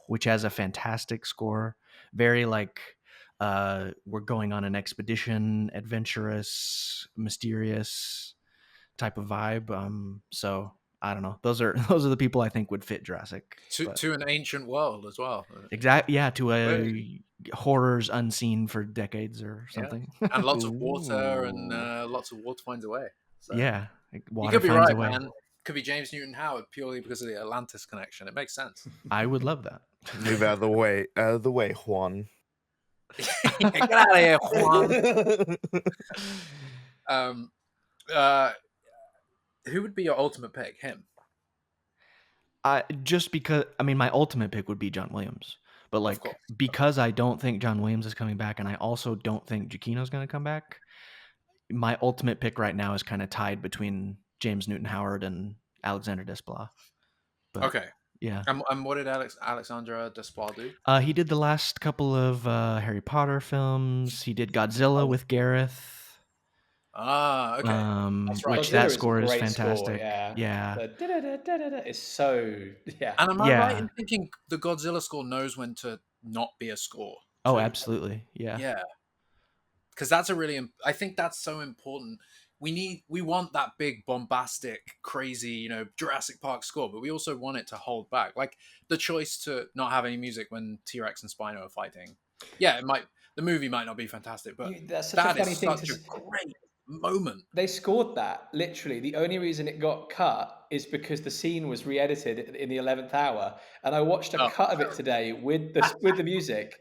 which has a fantastic score. Very we're going on an expedition, adventurous, mysterious type of vibe. So I don't know. Those are the people I think would fit Jurassic. To an ancient world as well. Exactly. Yeah, to a horrors unseen for decades or something. Yeah. And lots of water and Ooh. lots of water finds a way. So. Yeah, You water could be finds right, a way. man. Could be James Newton Howard purely because of the Atlantis connection. It makes sense. I would love that. Move out of the way. Out of the way, Juan. Get out of here, Juan. Who would be your ultimate pick? Him. Just because my ultimate pick would be John Williams, but because I don't think John Williams is coming back, and I also don't think Giacchino's going to come back. My ultimate pick right now is kind of tied between James Newton Howard and Alexander Desplat. But, okay. Yeah. And what did Alexandra Desplat do? He did the last couple of Harry Potter films. He did Godzilla with Gareth. Okay. That's right. Which Godzilla that score is a great fantastic. Score, yeah. It's so And am I right in thinking the Godzilla score knows when to not be a score? Oh, absolutely. Yeah. Yeah. Because that's I think that's so important. We want that big, bombastic, crazy, Jurassic Park score, but we also want it to hold back. Like the choice to not have any music when T-Rex and Spino are fighting. Yeah, the movie might not be fantastic, but that's such a funny thing. Such a great moment. They scored that literally. The only reason it got cut is because the scene was re-edited in the 11th hour, and I watched a cut of it today with the music,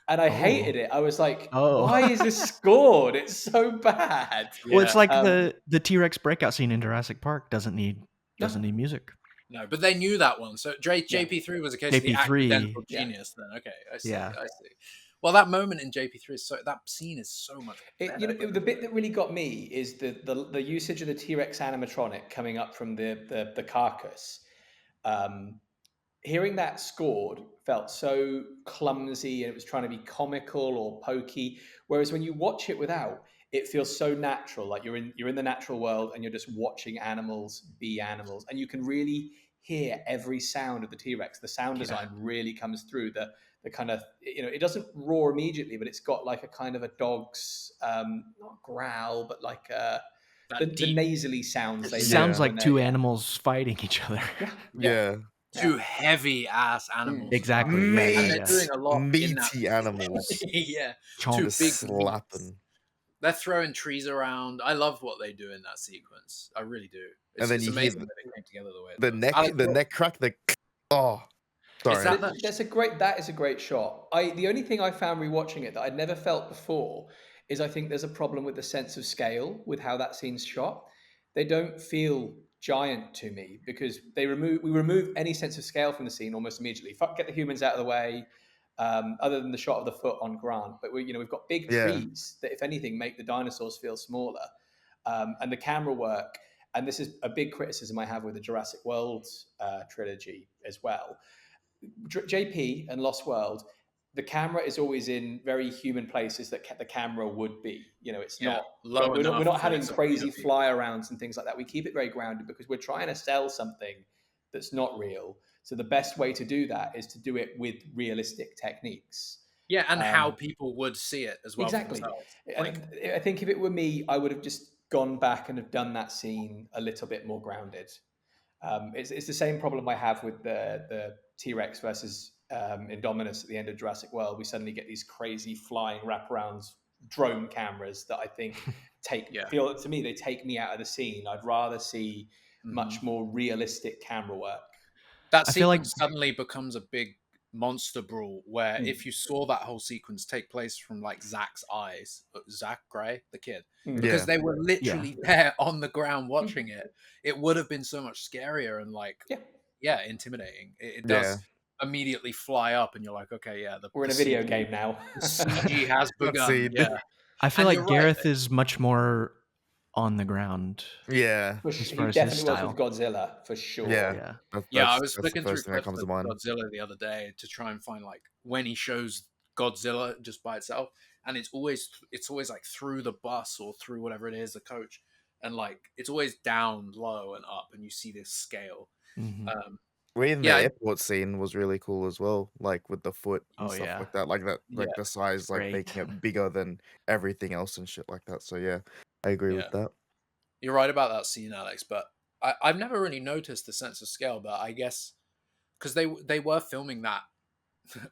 and I hated it. I was like, "Why is this scored? It's so bad." Well, it's like the T-Rex breakout scene in Jurassic Park doesn't need music. No, but they knew that one. So JP3 was a case of the accidental genius. Then okay, I see. Well, that moment in JP3 that scene is so much better. The bit that really got me is the usage of the T-Rex animatronic coming up from the carcass. Hearing that scored felt so clumsy, and it was trying to be comical or pokey. Whereas when you watch it without, it feels so natural. Like you're in the natural world and you're just watching animals be animals, and you can really hear every sound of the T-Rex. The sound design really comes through. The kind of, it doesn't roar immediately, but it's got like a kind of a dog's not growl, but like the nasally sounds. It sounds like two animals fighting each other. Yeah. Two heavy ass animals. Exactly. And they're doing a lot meaty animals. Yeah. Two big slapping. They're throwing trees around. I love what they do in that sequence. I really do. And then it's you amazing hear that they came together the way the neck crack. Sorry. That is a great shot. The only thing I found rewatching it that I'd never felt before is I think there's a problem with the sense of scale with how that scene's shot. They don't feel giant to me because we remove any sense of scale from the scene almost immediately. Get the humans out of the way, other than the shot of the foot on Grant. But we've got big Yeah. trees that, if anything, make the dinosaurs feel smaller. And the camera work, and this is a big criticism I have with the Jurassic World trilogy as well. JP and Lost World, the camera is always in very human places that the camera would be. It's not low we're enough not for having it to crazy be. fly arounds and things like that. We keep it very grounded because we're trying to sell something that's not real. So the best way to do that is to do it with realistic techniques. Yeah, and how people would see it as well. Exactly. For themselves. And I think if it were me, I would have just gone back and have done that scene a little bit more grounded. It's the same problem I have with the T-Rex versus Indominus at the end of Jurassic World. We suddenly get these crazy flying wraparounds drone cameras that I think feel to me, they take me out of the scene. I'd rather see much more realistic camera work. That sequence suddenly becomes a big monster brawl where if you saw that whole sequence take place from like Zach's eyes, Zach Gray, the kid, because they were literally there on the ground watching it, it would have been so much scarier and like intimidating. It does immediately fly up and you're like, okay, we're in a video game now. The CG has begun. I feel like Gareth is much more on the ground. Yeah. He definitely was with Godzilla, for sure. Yeah. I was flicking through clips of Godzilla the other day to try and find like when he shows Godzilla just by itself, and it's always like through the bus or through whatever it is, the coach, and like it's always down, low, and up, and you see this scale. The airport scene was really cool as well, like with the foot and stuff like that, like the size, like making it bigger than everything else and shit like that. So I agree with that. You're right about that scene, Alex, but I've never really noticed the sense of scale, but I guess because they were filming that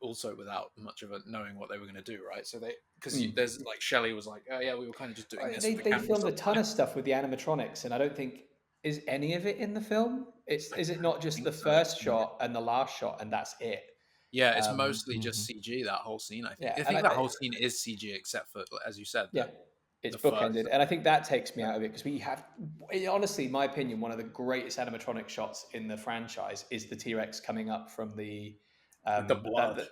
also without much of a knowing what they were going to do, right? So there's like Shelley was like, oh yeah, we were kind of just doing this. They filmed a ton of stuff with the animatronics, and I don't think is any of it in the film. Is it not just the first shot and the last shot, and that's it? Yeah, it's mostly just CG. That whole scene, I think. I think that whole scene is CG, except for, as you said, it's bookended, and I think that takes me out of it because we have, honestly, in my opinion, one of the greatest animatronic shots in the franchise is the T-Rex coming up from the blood.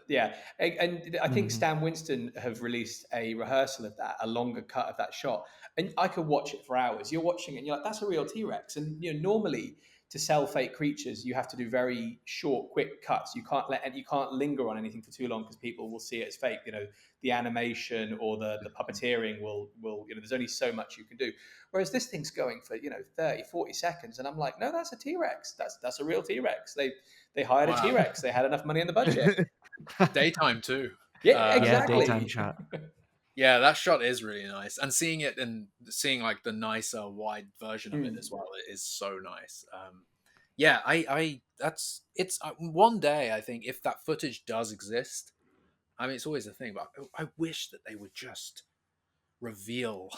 And I think Stan Winston have released a rehearsal of that, a longer cut of that shot, and I could watch it for hours. You're watching it, and you're like, that's a real T-Rex, and normally to sell fake creatures, you have to do very short, quick cuts. You can't linger on anything for too long because people will see it as fake. The animation or the puppeteering will. There's only so much you can do. Whereas this thing's going for 30, 40 seconds, and I'm like, no, that's a T-Rex. That's a real T-Rex. They hired a T-Rex. They had enough money in the budget. Daytime too. Yeah, exactly. Daytime shot. Yeah, that shot is really nice, and seeing it and seeing like the nicer wide version of it as well, it is so nice. It's one day I think if that footage does exist, I mean it's always a thing, but I wish that they would just reveal,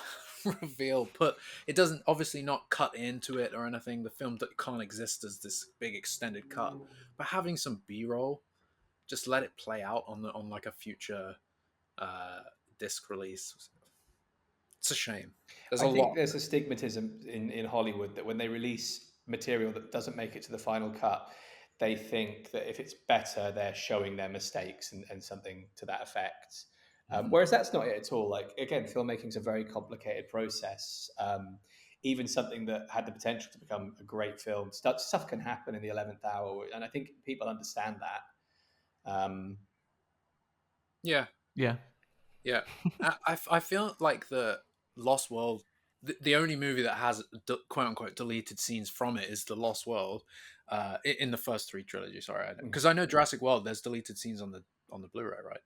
put it doesn't obviously not cut into it or anything. The film can't exist as this big extended cut, but having some B-roll, just let it play out on like a future disc release. It's a shame. There's a stigmatism in Hollywood that when they release material that doesn't make it to the final cut, they think that if it's better, they're showing their mistakes and something to that effect. Whereas that's not it at all. Like, again, filmmaking is a very complicated process. Even something that had the potential to become a great film, stuff can happen in the 11th hour, and I think people understand that. Yeah. I feel like the Lost World, the only movie that has quote unquote deleted scenes from it is the Lost World, in the first three trilogy. Sorry, because I know Jurassic World, there's deleted scenes on the Blu-ray, right?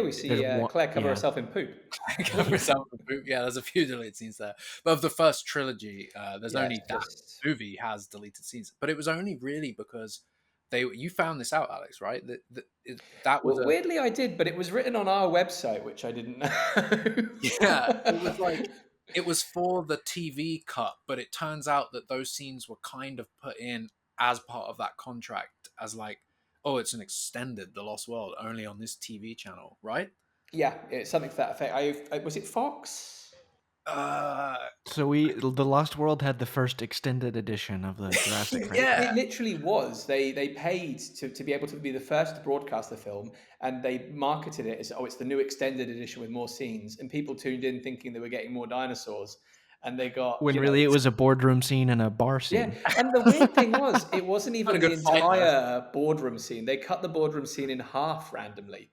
We see Claire cover herself in poop. Yeah, there's a few deleted scenes there. But of the first trilogy, there's only that movie has deleted scenes. But it was only really because you found this out, Alex, right? That was weirdly I did, but it was written on our website, which I didn't know. It was for the TV cut, but it turns out that those scenes were kind of put in as part of that contract as like, oh, it's an extended The Lost World only on this TV channel, right? Yeah, it's something to that effect. Was it Fox? So the Lost World had the first extended edition of the Jurassic franchise. Yeah. It literally was. They paid to be able to be the first to broadcast the film, and they marketed it as, oh, it's the new extended edition with more scenes, and people tuned in thinking they were getting more dinosaurs, and they got, When you really know, it was a boardroom scene and a bar yeah. scene. And the weird thing was, it wasn't Had a even the good fight there. entire boardroom scene. They cut the boardroom scene in half randomly,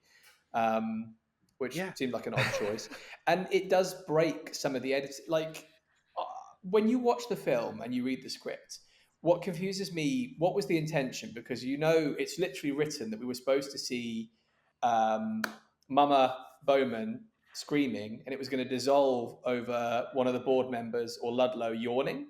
which Yeah. seemed like an odd choice. And it does break some of the edits. Like, when you watch the film and you read the script, what confuses me, what was the intention? Because, you know, it's literally written that we were supposed to see Mama Bowman screaming, and it was going to dissolve over one of the board members or Ludlow yawning.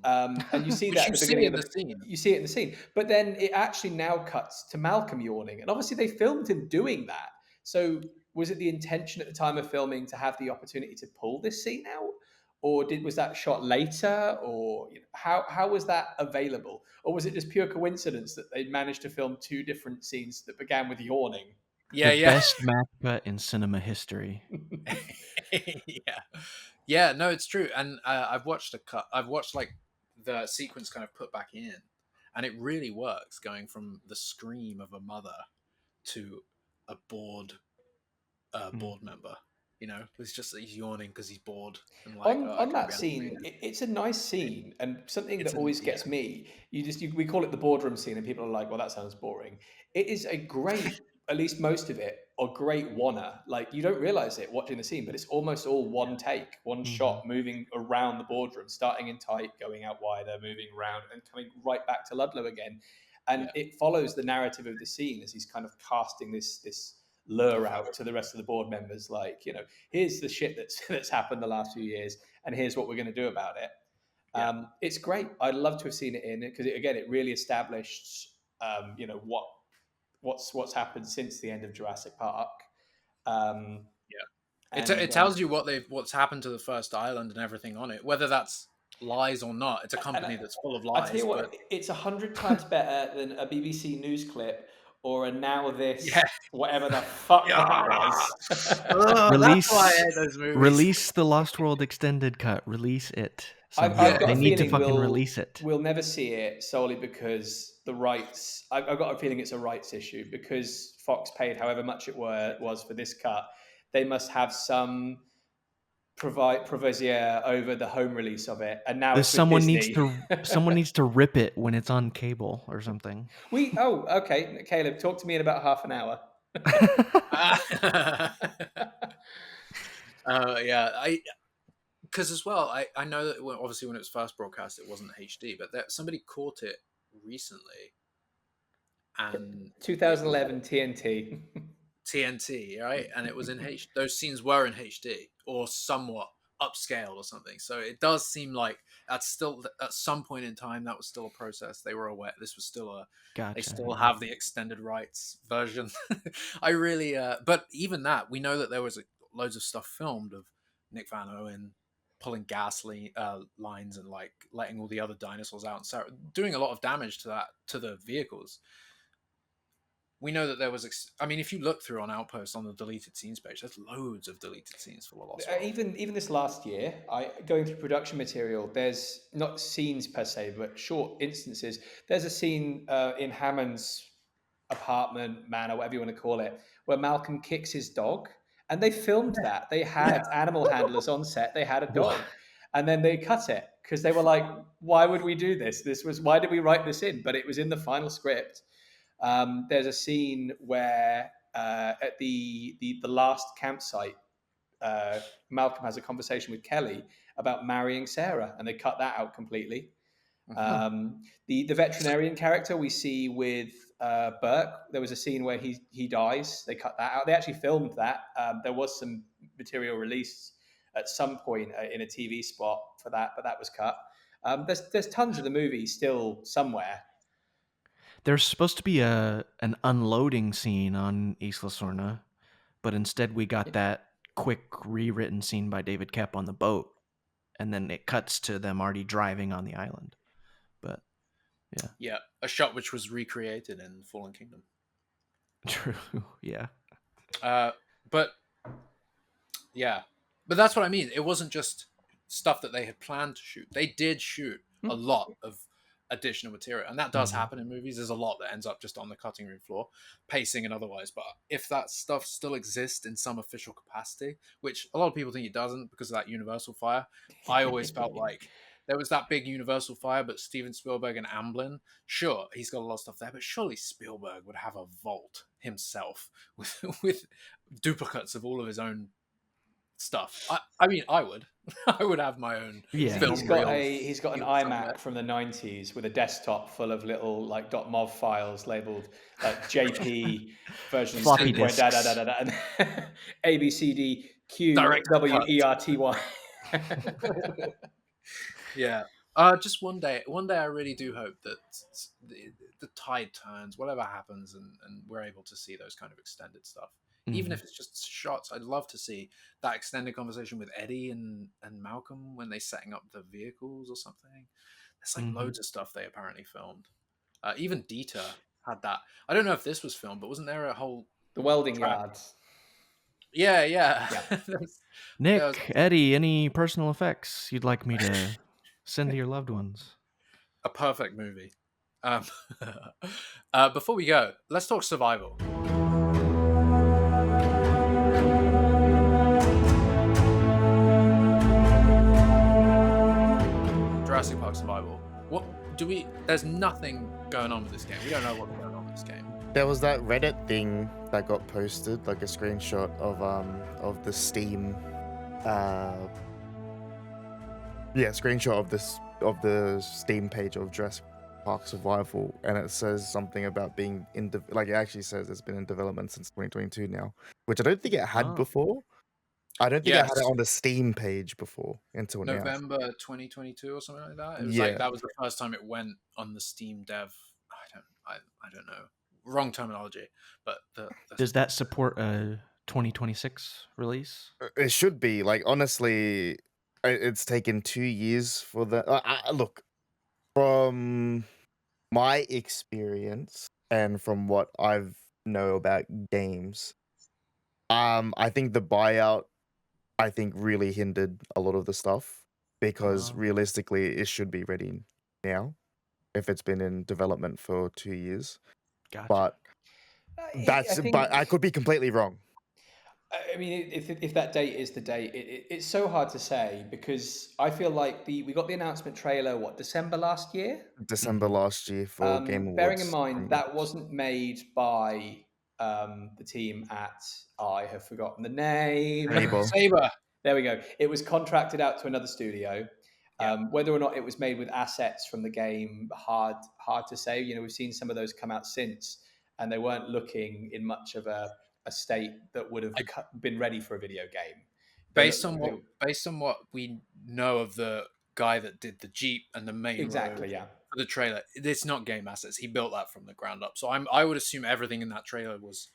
And you see Which that at you the see beginning in of the scene. you see it in the scene, but then it actually now cuts to Malcolm yawning, and obviously they filmed him doing that. So was it the intention at the time of filming to have the opportunity to pull this scene out, or was that shot later, or how was that available, or was it just pure coincidence that they managed to film two different scenes that began with yawning? Yeah, The yeah. best match cut in cinema history. Yeah. Yeah, no, it's true. And I've watched I've watched like the sequence kind of put back in, and it really works, going from the scream of a mother to a board member. You know, it's just he's yawning because he's bored and like, oh, I On can't that be scene, animated. it's a nice scene, and something It's that always yeah, gets me. We call it the boardroom scene, and people are like, "Well, that sounds boring." It is a great, at least most of it, a great wanna. Like, you don't realize it watching the scene, but it's almost all one take, one shot, moving around the boardroom, starting in tight, going out wider, moving around, and coming right back to Ludlow again. And yeah, it follows the narrative of the scene as he's kind of casting this lure out to the rest of the board members, like, here's the shit that's happened the last few years, and here's what we're going to do about it. yeah, It's great. I'd love to have seen it in it, because it really established, what's happened since the end of Jurassic Park. yeah. And It tells you what's happened to the first island and everything on it, whether that's lies or not. It's a and company that's full of I tell lies, you but what, it's 100 times better than a BBC news clip or a now this yeah, whatever the fuck yeah. that was. That's why I hate those movies. Release the Lost World extended cut. Release it. I've Somehow. got They a need to feeling fucking release it. we'll never see it, solely because the rights. I've got a feeling it's a rights issue, because Fox paid however much it was for this cut. They must have some proviso over the home release of it, and now it's with Someone Disney. needs to rip it when it's on cable or something. Okay, Caleb, talk to me in about half an hour. Yeah, because as well, I know that obviously when it was first broadcast, it wasn't HD, but somebody caught it recently, and 2011 TNT. TNT, right? And it was in H. Those scenes were in HD or somewhat upscaled or something. So it does seem like that's still at some point in time that was still a process. They were aware this was still a. Gotcha. They still have the extended rights version. I really, but even that, we know that there was loads of stuff filmed of Nick Van Owen pulling gas lines and like letting all the other dinosaurs out and so doing a lot of damage to the vehicles. We know that there was. I mean, if you look through on Outpost on the deleted scenes page, there's loads of deleted scenes for the Lost World. Even this last year, going through production material, there's not scenes per se, but short instances. There's a scene in Hammond's apartment, manor, whatever you want to call it, where Malcolm kicks his dog, and they filmed that. They had animal handlers on set. They had a dog, and then they cut it because they were like, "Why would we do this? Why did we write this in?" But it was in the final script. There's a scene where at the last campsite, Malcolm has a conversation with Kelly about marrying Sarah, and they cut that out completely. The veterinarian character we see with Burke, there was a scene where he dies. They cut that out. They actually filmed that. There was some material released at some point in a TV spot for that, but that was cut. There's tons of the movie still somewhere. There's supposed to be an unloading scene on Isla Sorna, but instead we got that quick rewritten scene by David Koepp on the boat, and then it cuts to them already driving on the island. But yeah, a shot which was recreated in Fallen Kingdom. True, yeah. But that's what I mean. It wasn't just stuff that they had planned to shoot. They did shoot a lot of additional material, and that does happen in movies. There's a lot that ends up just on the cutting room floor, pacing and otherwise. But if that stuff still exists in some official capacity, which a lot of people think it doesn't because of that Universal fire, I always felt like there was that big Universal fire, but Steven Spielberg and Amblin, sure, he's got a lot of stuff there, but surely Spielberg would have a vault himself with duplicates of all of his own stuff. I mean, I would. I would have my own film He's got reel he's got an somewhere. iMac from the 90s with a desktop full of little like .mov files labeled like JP version Floppy 2. Da, da, disks. da, da, da, and ABCD Direct cut. QWERTY. Yeah. Just one day I really do hope that the tide turns, whatever happens, and we're able to see those kind of extended stuff. Even if it's just shots, I'd love to see that extended conversation with Eddie and Malcolm when they're setting up the vehicles or something. There's like loads of stuff they apparently filmed. Even Dieter had that. I don't know if this was filmed, but wasn't there a whole The welding track? yards. Yeah. Nick, Eddie, any personal effects you'd like me to send to your loved ones? A perfect movie. Before we go, let's talk survival. Jurassic Park Survival. There's nothing going on with this game. We don't know what's going on with this game. There was that Reddit thing that got posted, like a screenshot of the Steam, screenshot of the Steam page of Jurassic Park Survival, and it says something about being it actually says it's been in development since 2022 now, which I don't think it had before. I don't think I had it on the Steam page before until November 2022 or something like that. It was that was the first time it went on the Steam dev. I don't know. Wrong terminology, but does that support a 2026 release? It should be. Like, honestly, it's taken 2 years for that. Look, from my experience and from what I've know about games, I think the buyout, really hindered a lot of the stuff, because realistically it should be ready now if it's been in development for 2 years. Gotcha. But I could be completely wrong. I mean, if that date is the date, it's so hard to say, because I feel like we got the announcement trailer, December last year? December last year for Game Awards. Bearing in mind, that wasn't made by the team at, I have forgotten the name. Saber. There we go. It was contracted out to another studio. Whether or not it was made with assets from the game, hard to say. You know, we've seen some of those come out since, and they weren't looking in much of a state that would have been ready for a video game. Based on what we know of the guy that did the Jeep and the main road for the trailer, it's not game assets. He built that from the ground up. So I would assume everything in that trailer was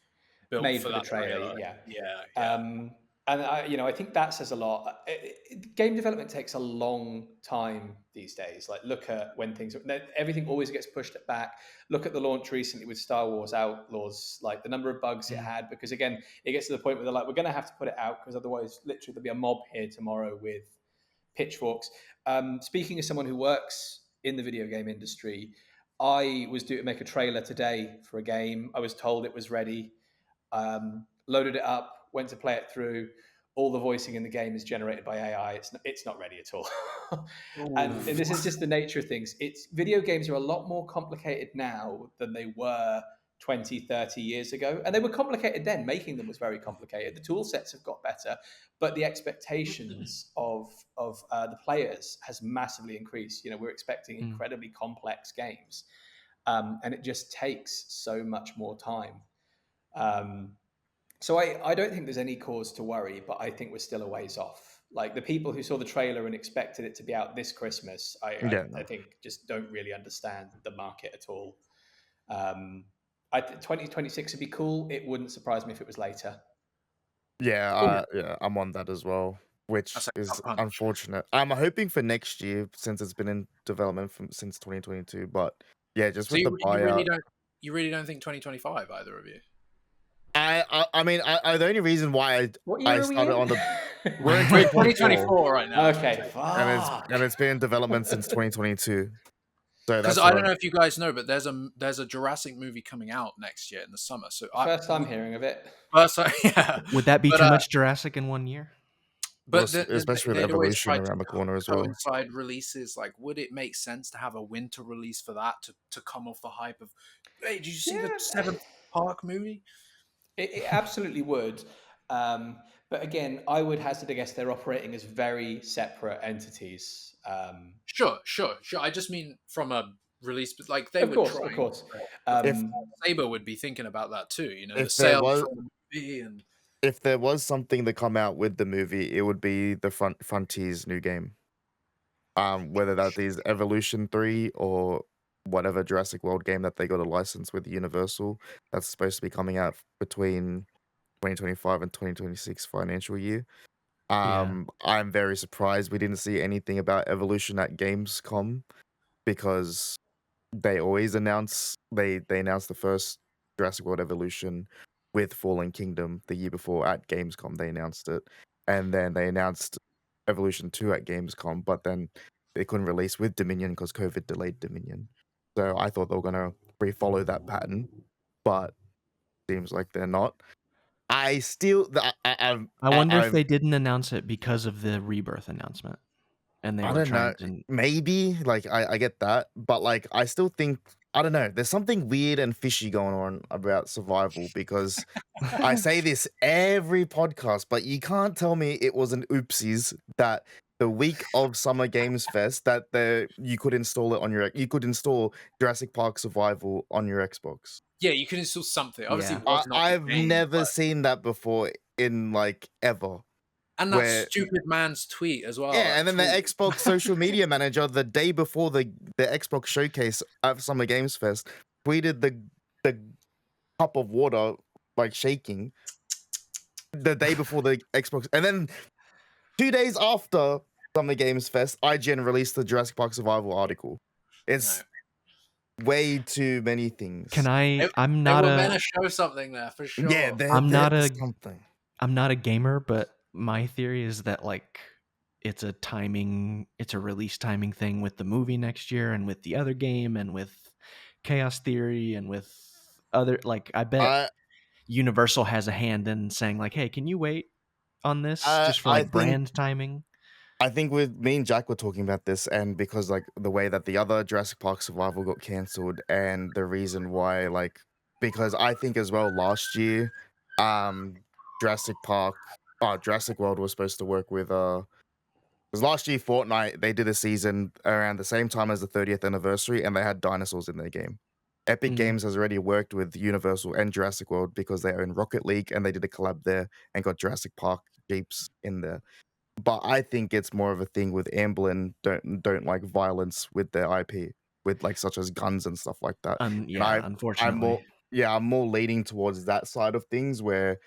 built made for the that trailer. Yeah. And I think that says a lot. Game development takes a long time these days. Like, look at when everything always gets pushed back. Look at the launch recently with Star Wars Outlaws, like the number of bugs it had, because again, it gets to the point where they're like, we're going to have to put it out because otherwise, literally, there'll be a mob here tomorrow with pitchforks. Speaking as someone who works in the video game industry, I was due to make a trailer today for a game. I was told it was ready. Loaded it up, went to play it through. All the voicing in the game is generated by AI. It's not ready at all. and this is just the nature of things. Video games are a lot more complicated now than they were 20, 30 years ago. And they were complicated then. Making them was very complicated. The tool sets have got better, but the expectations of the players has massively increased. You know, we're expecting incredibly complex games. And it just takes so much more time. So I don't think there's any cause to worry, but I think we're still a ways off. Like, the people who saw the trailer and expected it to be out this Christmas, I think just don't really understand the market at all. 2026 would be cool. It wouldn't surprise me if it was later. Yeah, I'm on that as well, which is unfortunate. I'm hoping for next year since it's been in development since 2022. But yeah, just with the buyout. You really don't think 2025, either of you? I mean, the only reason why What I year are we started in? on the we're in We're 2024, 2024 right now. Okay, and it's been in development since 2022. So Because that's I what don't know if you guys know, but there's a Jurassic movie coming out next year in the summer. So first time hearing of it. yeah, Would that be but too much Jurassic in 1 year? but especially with they'd always Evolution try to around the corner as well. coincide releases. Like, would it make sense to have a winter release for that to come off the hype of? Hey, did you see the Yeah, Seventh Park movie? it absolutely would. But again, I would hazard a guess they're operating as very separate entities. Sure. I just mean from a release, but like they Of would course, try. of course. But If Saber would be thinking about that too. You know, the if there sales was from the movie and if there was something to come out with the movie, it would be the Frontiers new game. Whether that is Evolution 3 or whatever Jurassic World game that they got a license with Universal, that's supposed to be coming out between 2025 and 2026 financial year. Yeah. I'm very surprised we didn't see anything about Evolution at Gamescom, because they always announce they announced the first Jurassic World Evolution with Fallen Kingdom the year before at Gamescom. They announced it, and then they announced Evolution 2 at Gamescom, but then they couldn't release with Dominion because COVID delayed Dominion. So I thought they were gonna re-follow that pattern, but seems like they're not. I still, I wonder if I they didn't announce it because of the Rebirth announcement, and they I were don't know. trying to. Maybe like I get that, but like I still think I don't know. There's something weird and fishy going on about survival, because I say this every podcast, but you can't tell me it was an oopsies that the week of Summer Games Fest that you could install it on you could install Jurassic Park Survival on your Xbox. yeah, you can install something. Obviously, Yeah. it was not the I've game, never but seen that before in like ever. and that Where stupid man's tweet as well. Yeah, That and then the tweet. Xbox social media manager the day before the Xbox showcase at Summer Games Fest tweeted the cup of water like shaking the day before the Xbox, and then 2 days after Summer Games Fest, IGN released the Jurassic Park Survival article. No. It's way too many things. Can I? I'm They not were a. meant to show something there for sure. Yeah, I'm not there's a. something. I'm not a gamer, but my theory is that like it's a release timing thing with the movie next year and with the other game and with Chaos Theory and with other like I bet I Universal has a hand in saying like, "Hey, can you wait on this I just for I like think brand timing?" I think with me and Jack were talking about this, and because like the way that the other Jurassic Park Survival got cancelled, and the reason why, like, because I think as well last year, Jurassic Park, Jurassic World was supposed to work with because last year Fortnite they did a season around the same time as the 30th anniversary, and they had dinosaurs in their game. Epic Mm. Games has already worked with Universal and Jurassic World because they own Rocket League, and they did a collab there and got Jurassic Park Jeeps in there. But I think it's more of a thing with Amblin don't like violence with their IP, with like such as guns and stuff like that. And Yeah, I'm more unfortunately. I'm more leaning towards that side of things, where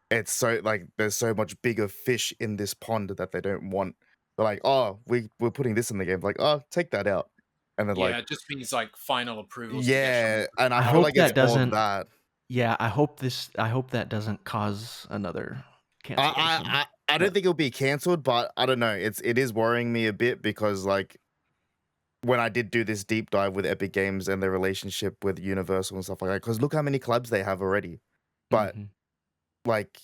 it's so like there's so much bigger fish in this pond that they don't want. They're like, oh, we're putting this in the game. Like, oh, take that out. And then Yeah, like, it just means like final approvals to get yeah, shown. and I I feel hope like it's that more doesn't. that. Yeah, I hope that doesn't cause another cancellation. I don't think it'll be cancelled, but I don't know. It is worrying me a bit, because like when I did do this deep dive with Epic Games and their relationship with Universal and stuff like that, because look how many clubs they have already. But Mhm. like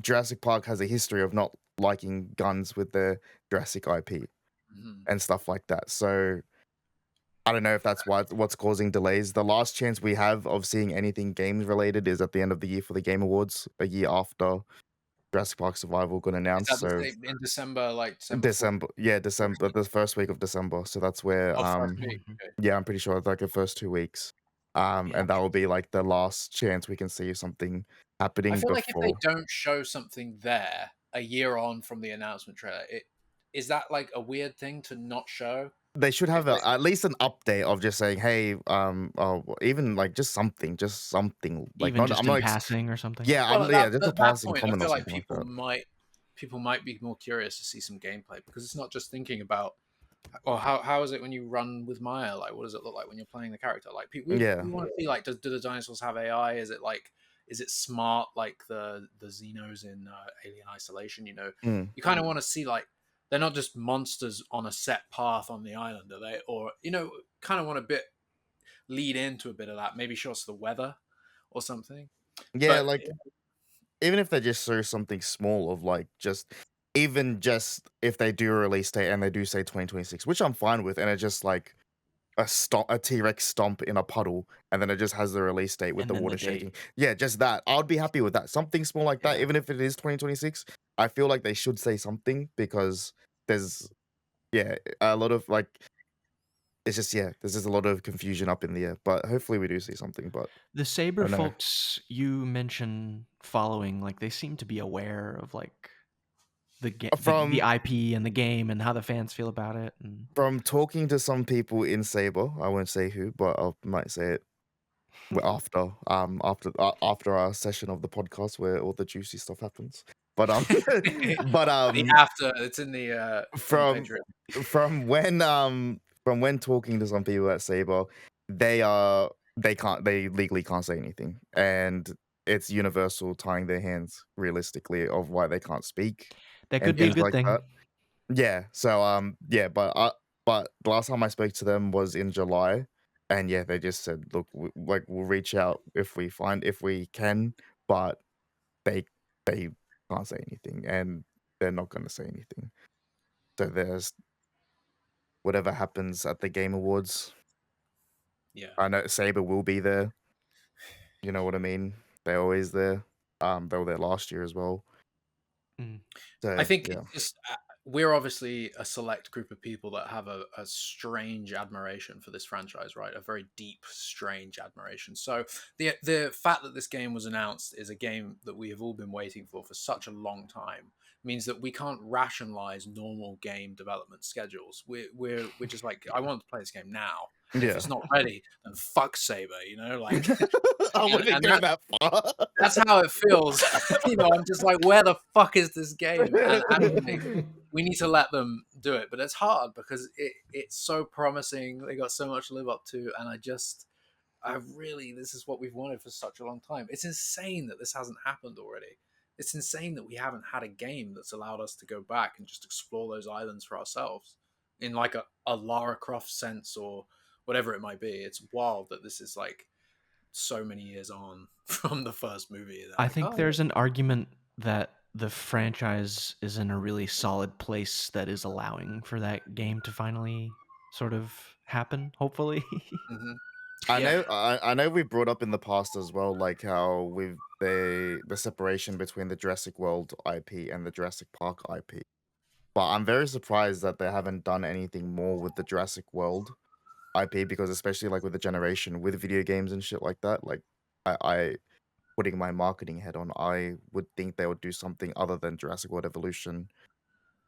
Jurassic Park has a history of not liking guns with their Jurassic IP Mhm. and stuff like that. So I don't know if that's what's causing delays. The last chance we have of seeing anything games related is at the end of the year for the Game Awards, a year after Jurassic Park Survival got Is announced. that the So same in December, like December 4th? December, yeah, December, the first week of December. So that's where, Oh, first week. Mhm. Okay. yeah, I'm pretty sure it's like the first 2 weeks. Yeah. And that will be like the last chance we can see something I happening feel like if they before. don't show something there a year on from the announcement trailer, is that like a weird thing to not show? They should If have they, at least an update of just saying, hey, even like just something, like Even not, just I'm in not, passing or something. yeah, well, yeah, just a at that passing point, I comment or feel like something like that. people might be more curious to see some gameplay, because it's not just thinking about, or how is it when you run with Maya? Like, what does it look like when you're playing the character? Like, we Yeah. want to see like, do the dinosaurs have AI? Is it like, is it smart like the Xenos in Alien Isolation? Mm. You kind of want to see like they're not just monsters on a set path on the island, are they? Or kind of want a bit lead into a bit of that. Maybe show us the weather or something. Yeah, But like even if they just show something small of like even just if they do a release date and they do say 2026, which I'm fine with, and it's just like a T-Rex stomp in a puddle, and then it just has the release date with And the then the water date. shaking. Yeah, just that. I would be happy with that. Something small like that, Yeah. even if it is 2026. I feel like they should say something because there's a lot of like it's just there's just a lot of confusion up in the air. But hopefully we do see something. But The Saber I don't know. folks you mentioned following, like they seem to be aware of like the From IP and the game and how the fans feel about it. And from talking to some people in Saber, I won't say who, but I might say it after our session of the podcast where all the juicy stuff happens. But but it's in the from Patreon. from when talking to some people at Saber, they legally can't say anything, and it's Universal tying their hands realistically of why they can't speak that and could be a things good like thing. that. Yeah. So but the last time I spoke to them was in July, and they just said, look, we'll reach out if we can, but they they can't say anything, and they're not going to say anything. So there's whatever happens at the Game Awards. Yeah. I know Saber will be there. You know what I mean? They're always there. They were there last year as well. Mm. So I think yeah. it's just we're obviously a select group of people that have a strange admiration for this franchise, right? A very deep, strange admiration. So the fact that this game was announced is a game that we have all been waiting for such a long time means that we can't rationalize normal game development schedules. We're just like, I want to play this game now. And if Yeah. it's not ready, then fuck Saber, like. I wouldn't go that far. That's how it feels. I'm just like, where the fuck is this game? And like, we need to let them do it, but it's hard because it's so promising. They got so much to live up to, and this is what we've wanted for such a long time. It's insane that this hasn't happened already. It's insane that we haven't had a game that's allowed us to go back and just explore those islands for ourselves in like a Lara Croft sense or whatever it might be. It's wild that this is like so many years on from the first movie. They're I like, think oh, there's an argument that the franchise is in a really solid place that is allowing for that game to finally sort of happen, hopefully. mhm. I Yeah. know I know we brought up in the past as well, like how with the separation between the Jurassic World IP and the Jurassic Park IP. But I'm very surprised that they haven't done anything more with the Jurassic World IP because especially like with the generation with video games and shit like that, like I putting my marketing head on, I would think they would do something other than Jurassic World Evolution,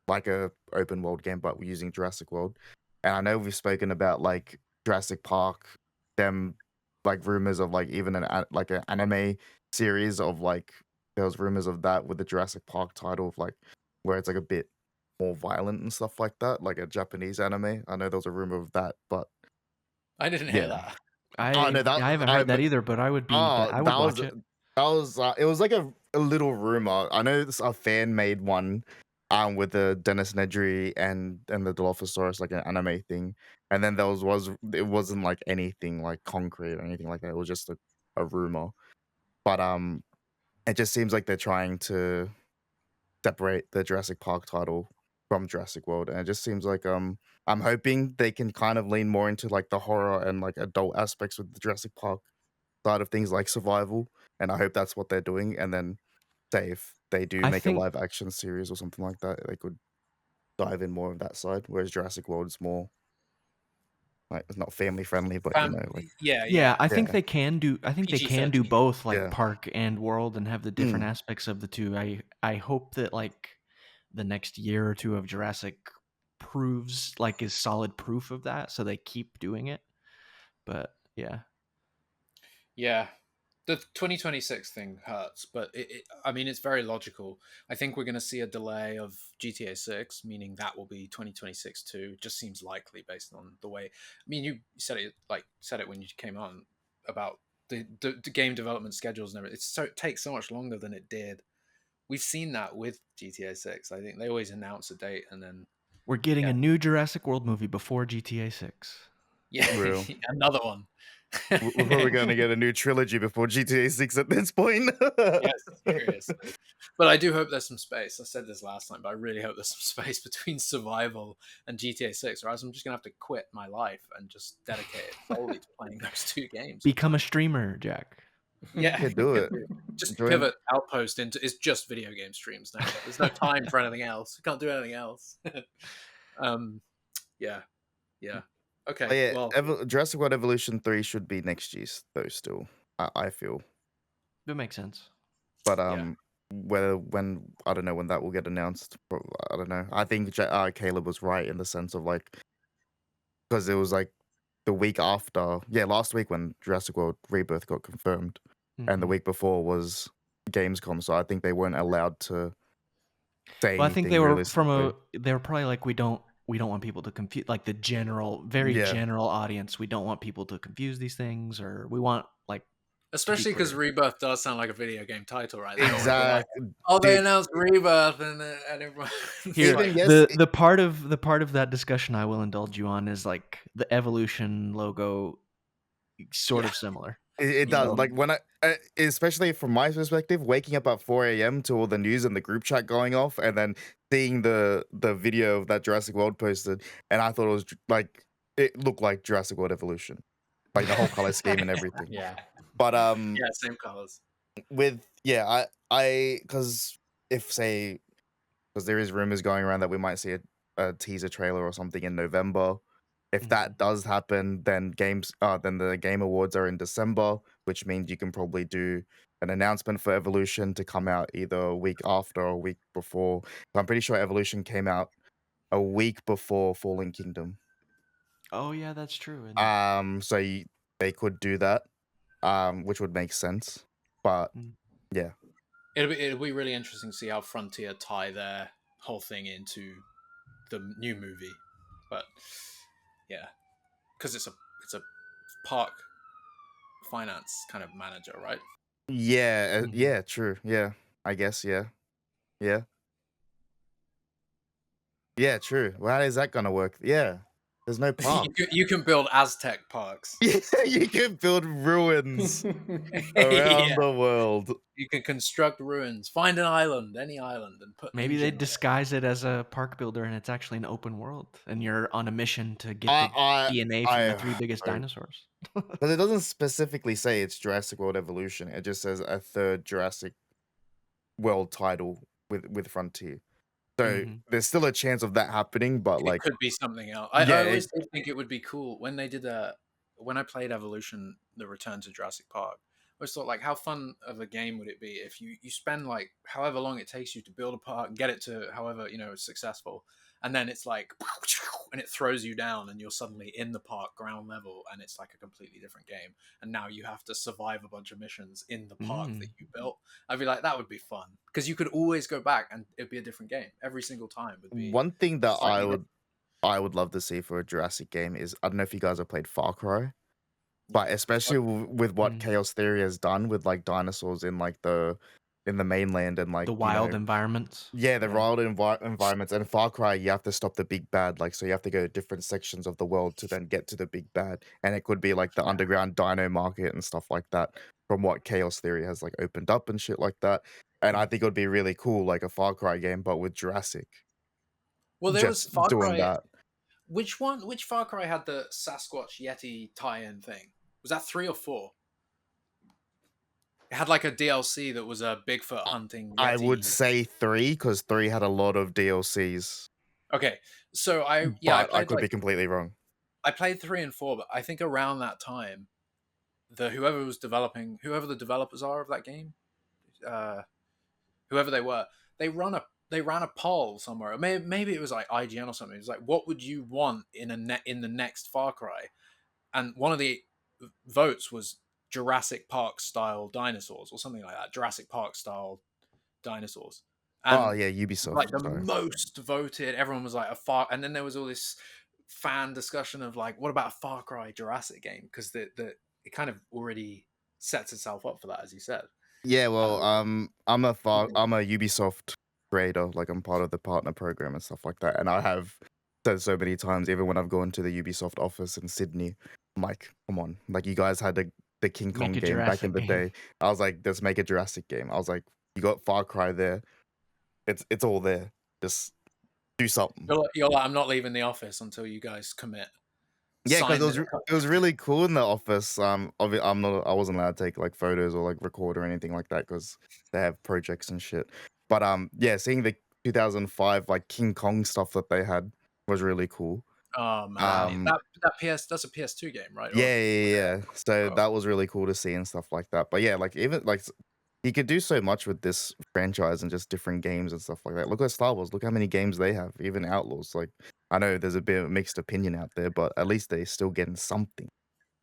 like a open world game, but using Jurassic World. And I know we've spoken about like Jurassic Park, them like rumors of like even like an anime series of like there was rumors of that with the Jurassic Park title of like where it's like a bit more violent and stuff like that, like a Japanese anime. I know there was a rumor of that, but I didn't hear yeah. that. Oh no, I haven't heard that either, but I would that watch it. was it was like a little rumor. I know a fan made one with the Dennis Nedry and the Dilophosaurus, like an anime thing. And then there was it wasn't like anything like concrete or anything like that. It was just a rumor. But it just seems like they're trying to separate the Jurassic Park title from Jurassic World. And it just seems like I'm hoping they can kind of lean more into like the horror and like adult aspects with the Jurassic Park side of things like survival, and I hope that's what they're doing. And then, say if they do I make a think live action series or something like that, they could dive in more of that side. Whereas Jurassic World is more like it's not family friendly, but like yeah, I think yeah, they can do PG-13. both like yeah, park and world and have the different Mm. aspects of the two. I hope that like the next year or two of Jurassic proves like is solid proof of that, so they keep doing it. But yeah. Yeah. The 2026 thing hurts, but I mean, it's very logical. I think we're going to see a delay of GTA 6, meaning that will be 2026 too. Just seems likely based on the way. I mean, you said it when you came on about the game development schedules and everything. It takes so much longer than it did. We've seen that with GTA 6. I think they always announce a date and then We're getting Yeah. a new Jurassic World movie before GTA 6. yeah, another one. We're probably going to get a new trilogy before GTA 6 at this point. Yes, seriously. But I do hope there's some space. I said this last time, but I really hope there's some space between survival and GTA 6, or else I'm just gonna have to quit my life and just dedicate it solely to playing those two games. Become a streamer, Jack. Yeah, Yeah, do it. just Join- pivot Outpost into it's just video game streams now. There's no time for anything else. We can't do anything else. Yeah. Oh, Okay. yeah, Well, Jurassic World Evolution 3 should be next year, though, still. I feel. That makes sense. But Yeah. when I don't know when that will get announced. I don't know. I think Caleb was right in the sense of like because it was like the week after, last week when Jurassic World Rebirth got confirmed, and the Mhm. week before was Gamescom, so I think they weren't allowed to say Well, I think anything they were realistically. they were probably like we don't want people to confuse, like the very Yeah. general audience. We don't want people to confuse these things, or we want like especially because clear. Rebirth does sound like a video game title, right? They don't want to be like, Exactly. oh, they Dude, announced Rebirth, and everyone. Here, Even yes, the part of that discussion I will indulge you on is like the Evolution logo, sort Yeah. of similar. it does. Like when especially from my perspective, waking up at 4 a.m. to all the news and the group chat going off, and then seeing the video of that Jurassic World posted, and I thought it was like it looked like Jurassic World Evolution, like the whole color scheme and everything. Yeah. But Yeah, same colors. because there is rumors going around that we might see a teaser trailer or something in November. If that does happen, then the Game Awards are in December, which means you can probably do an announcement for Evolution to come out either a week after or a week before. But I'm pretty sure Evolution came out a week before Fallen Kingdom. Oh yeah, that's true. And They could do that, which would make sense. But yeah, It'll be really interesting to see how Frontier tie their whole thing into the new movie, but yeah, because it's a park finance kind of manager, right? yeah, true, yeah, I guess, yeah, true. Well, how is that gonna work? Yeah, there's no park. You can build Aztec parks. Yeah, you can build ruins around Yeah. the world. You can construct ruins, find an island, any island, and put maybe they InGen on it. disguise it as a park builder, and it's actually an open world, and you're on a mission to get I- the DNA from the I 3 biggest hope. dinosaurs. But it doesn't specifically say it's Jurassic World Evolution. It just says a third Jurassic World title with Frontier. So there's still a chance of that happening, but like It could be something else. Yeah, I always did think it would be cool when they did when I played Evolution, the Return to Jurassic Park. I always thought, like, how fun of a game would it be if you spend like however long it takes you to build a park, get it to however successful, and then it's like and it throws you down and you're suddenly in the park ground level and it's like a completely different game, and now you have to survive a bunch of missions in the park that you built. I'd be like, that would be fun because you could always go back and it'd be a different game every single time. Would be one thing that slightly I would love to see for a Jurassic game is, I don't know if you guys have played Far Cry, but especially with what Chaos Theory has done with like dinosaurs in like in the mainland and like The wild environments. Yeah, the wild environments. And Far Cry, you have to stop the big bad. Like, so you have to go to different sections of the world to then get to the big bad. And it could be like the underground dino market and stuff like that, from what Chaos Theory has like opened up and shit like that. And I think it would be really cool, like a Far Cry game, but with Jurassic. Well, there was Just Far doing Cry. that. Which Far Cry had the Sasquatch Yeti tie-in thing? Was that 3 or 4? It had like a DLC that was a Bigfoot hunting Yeti. I would say 3, because 3 had a lot of DLCs. Okay, so I could be completely wrong. I played 3 and 4, but I think around that time, whoever the developers are of that game, whoever they were, they ran a poll somewhere. Maybe it was like IGN or something. It was like, what would you want in the next Far Cry? And one of the votes was Jurassic Park style dinosaurs or something like that. Jurassic Park style dinosaurs. And Ubisoft. like the most voted, everyone was like and then there was all this fan discussion of like, what about a Far Cry Jurassic game? Because it kind of already sets itself up for that, as you said. Yeah, well, I'm a Ubisoft creator. Like, I'm part of the partner program and stuff like that. And I have said so many times, even when I've gone to the Ubisoft office in Sydney, I'm like, come on, like you guys had the King Kong Make a game back in Jurassic the game. day. I was like, let's make a Jurassic game. I was like, you got Far Cry there. It's all there. Just do something. You're like, I'm not leaving the office until you guys commit. Yeah, because Sign it was really cool in the office. I wasn't allowed to take like photos or like record or anything like that because they have projects and shit. But yeah, seeing the 2005 like King Kong stuff that they had was really cool. Oh man, that's a PS2 game, right? Yeah. So Oh. that was really cool to see and stuff like that. But yeah, like even like you could do so much with this franchise and just different games and stuff like that. Look at Star Wars. Look how many games they have. Even Outlaws. Like I know there's a bit of mixed opinion out there, but at least they're still getting something.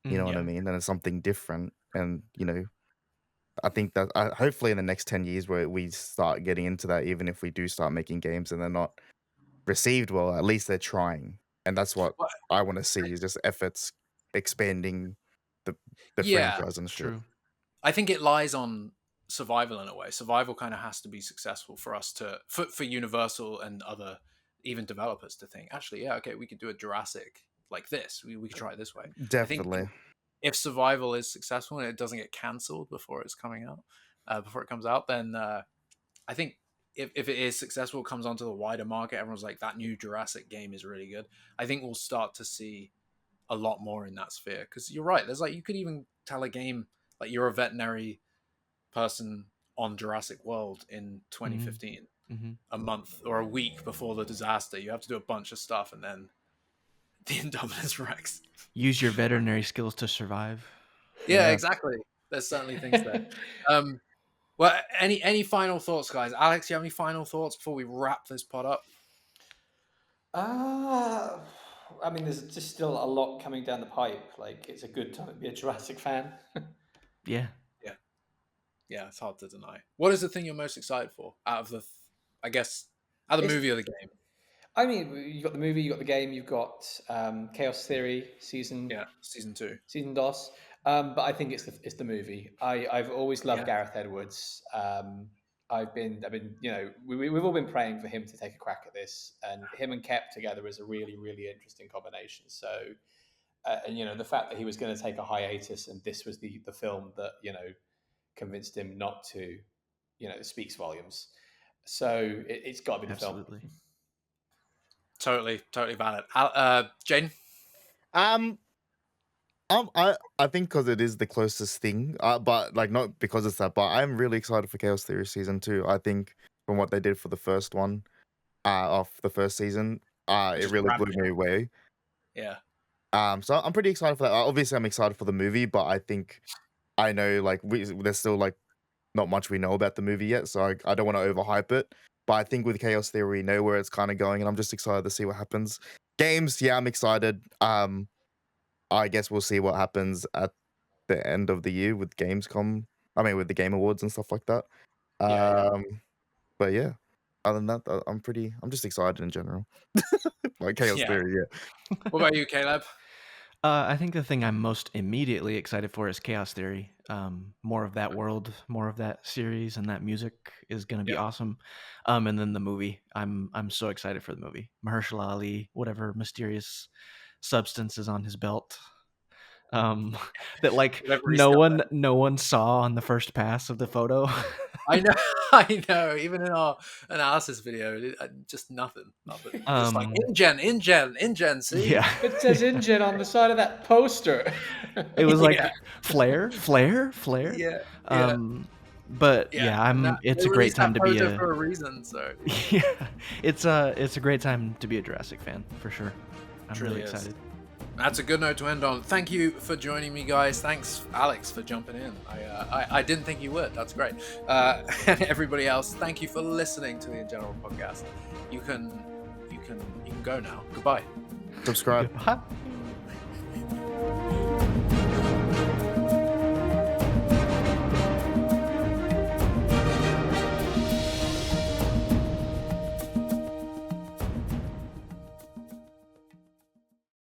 You know what I mean? And it's something different. And you know, I think that hopefully in the next 10 years where we start getting into that, even if we do start making games and they're not received well, at least they're trying. And that's what Well, I want to see is just efforts expanding the Yeah, franchise and shit. True. I think it lies on survival in a way. Survival kind of has to be successful for us to for Universal and other even developers to think, actually, yeah, okay, we could do a Jurassic like this. We could try it this way. Definitely. I think if survival is successful and it doesn't get cancelled before it's coming out, before it comes out, then I think if it is successful, it comes onto the wider market. Everyone's like, that new Jurassic game is really good. I think we'll start to see a lot more in that sphere, because you're right. There's like, you could even tell a game like you're a veterinary person on Jurassic World in 2015, a month or a week before the disaster. You have to do a bunch of stuff, and then the Indominus Rex. Use your veterinary skills to survive. Yeah, exactly. There's certainly things there. Well, any final thoughts, guys? Alex, you have any final thoughts before we wrap this pod up? I mean, there's just still a lot coming down the pipe. Like, it's a good time to be a Jurassic fan. Yeah. It's hard to deny. What is the thing you're most excited for out of the, I guess, out of the movie or the game? I mean, you've got the movie, you've got the game, you've got Chaos Theory season 2. Season DOS. But I think it's the movie. I've always loved Gareth Edwards. I've been, you know, we've all been praying for him to take a crack at this, and him and Koepp together is a really, really interesting combination. So, and you know, the fact that he was going to take a hiatus, and this was the film that, you know, convinced him not to, you know, speaks volumes. So it's got to be the film. Totally valid. Jane? I think because it is the closest thing, but like not because it's that. But I'm really excited for Chaos Theory season 2. I think from what they did for the first one, of the first season, it really blew me away. Yeah. So I'm pretty excited for that. Obviously, I'm excited for the movie, but I think I know like there's still like not much we know about the movie yet, so I don't want to overhype it. But I think with Chaos Theory, we know where it's kind of going, and I'm just excited to see what happens. Games, yeah, I'm excited. I guess we'll see what happens at the end of the year with Gamescom. I mean, with the Game Awards and stuff like that. But yeah, other than that, I'm just excited in general. Like Chaos Theory, yeah. What about you, Caleb? I think the thing I'm most immediately excited for is Chaos Theory. More of that world, more of that series, and that music is going to be awesome. And then the movie, I'm so excited for the movie. Mahershala Ali, whatever mysterious substance is on his belt, that like no one saw on the first pass of the photo. I know. Even in our analysis video, just nothing. Just like InGen. See, yeah, it says InGen on the side of that poster. It was like flare. Yeah. But it's a great time to be for a reason. So yeah, it's a great time to be a Jurassic fan for sure. I'm really excited. That's a good note to end on. Thank you for joining me, guys. Thanks, Alex, for jumping in. I didn't think you would. That's great. And everybody else, thank you for listening to the InGeneral podcast. You can go now. Goodbye. Subscribe. Goodbye.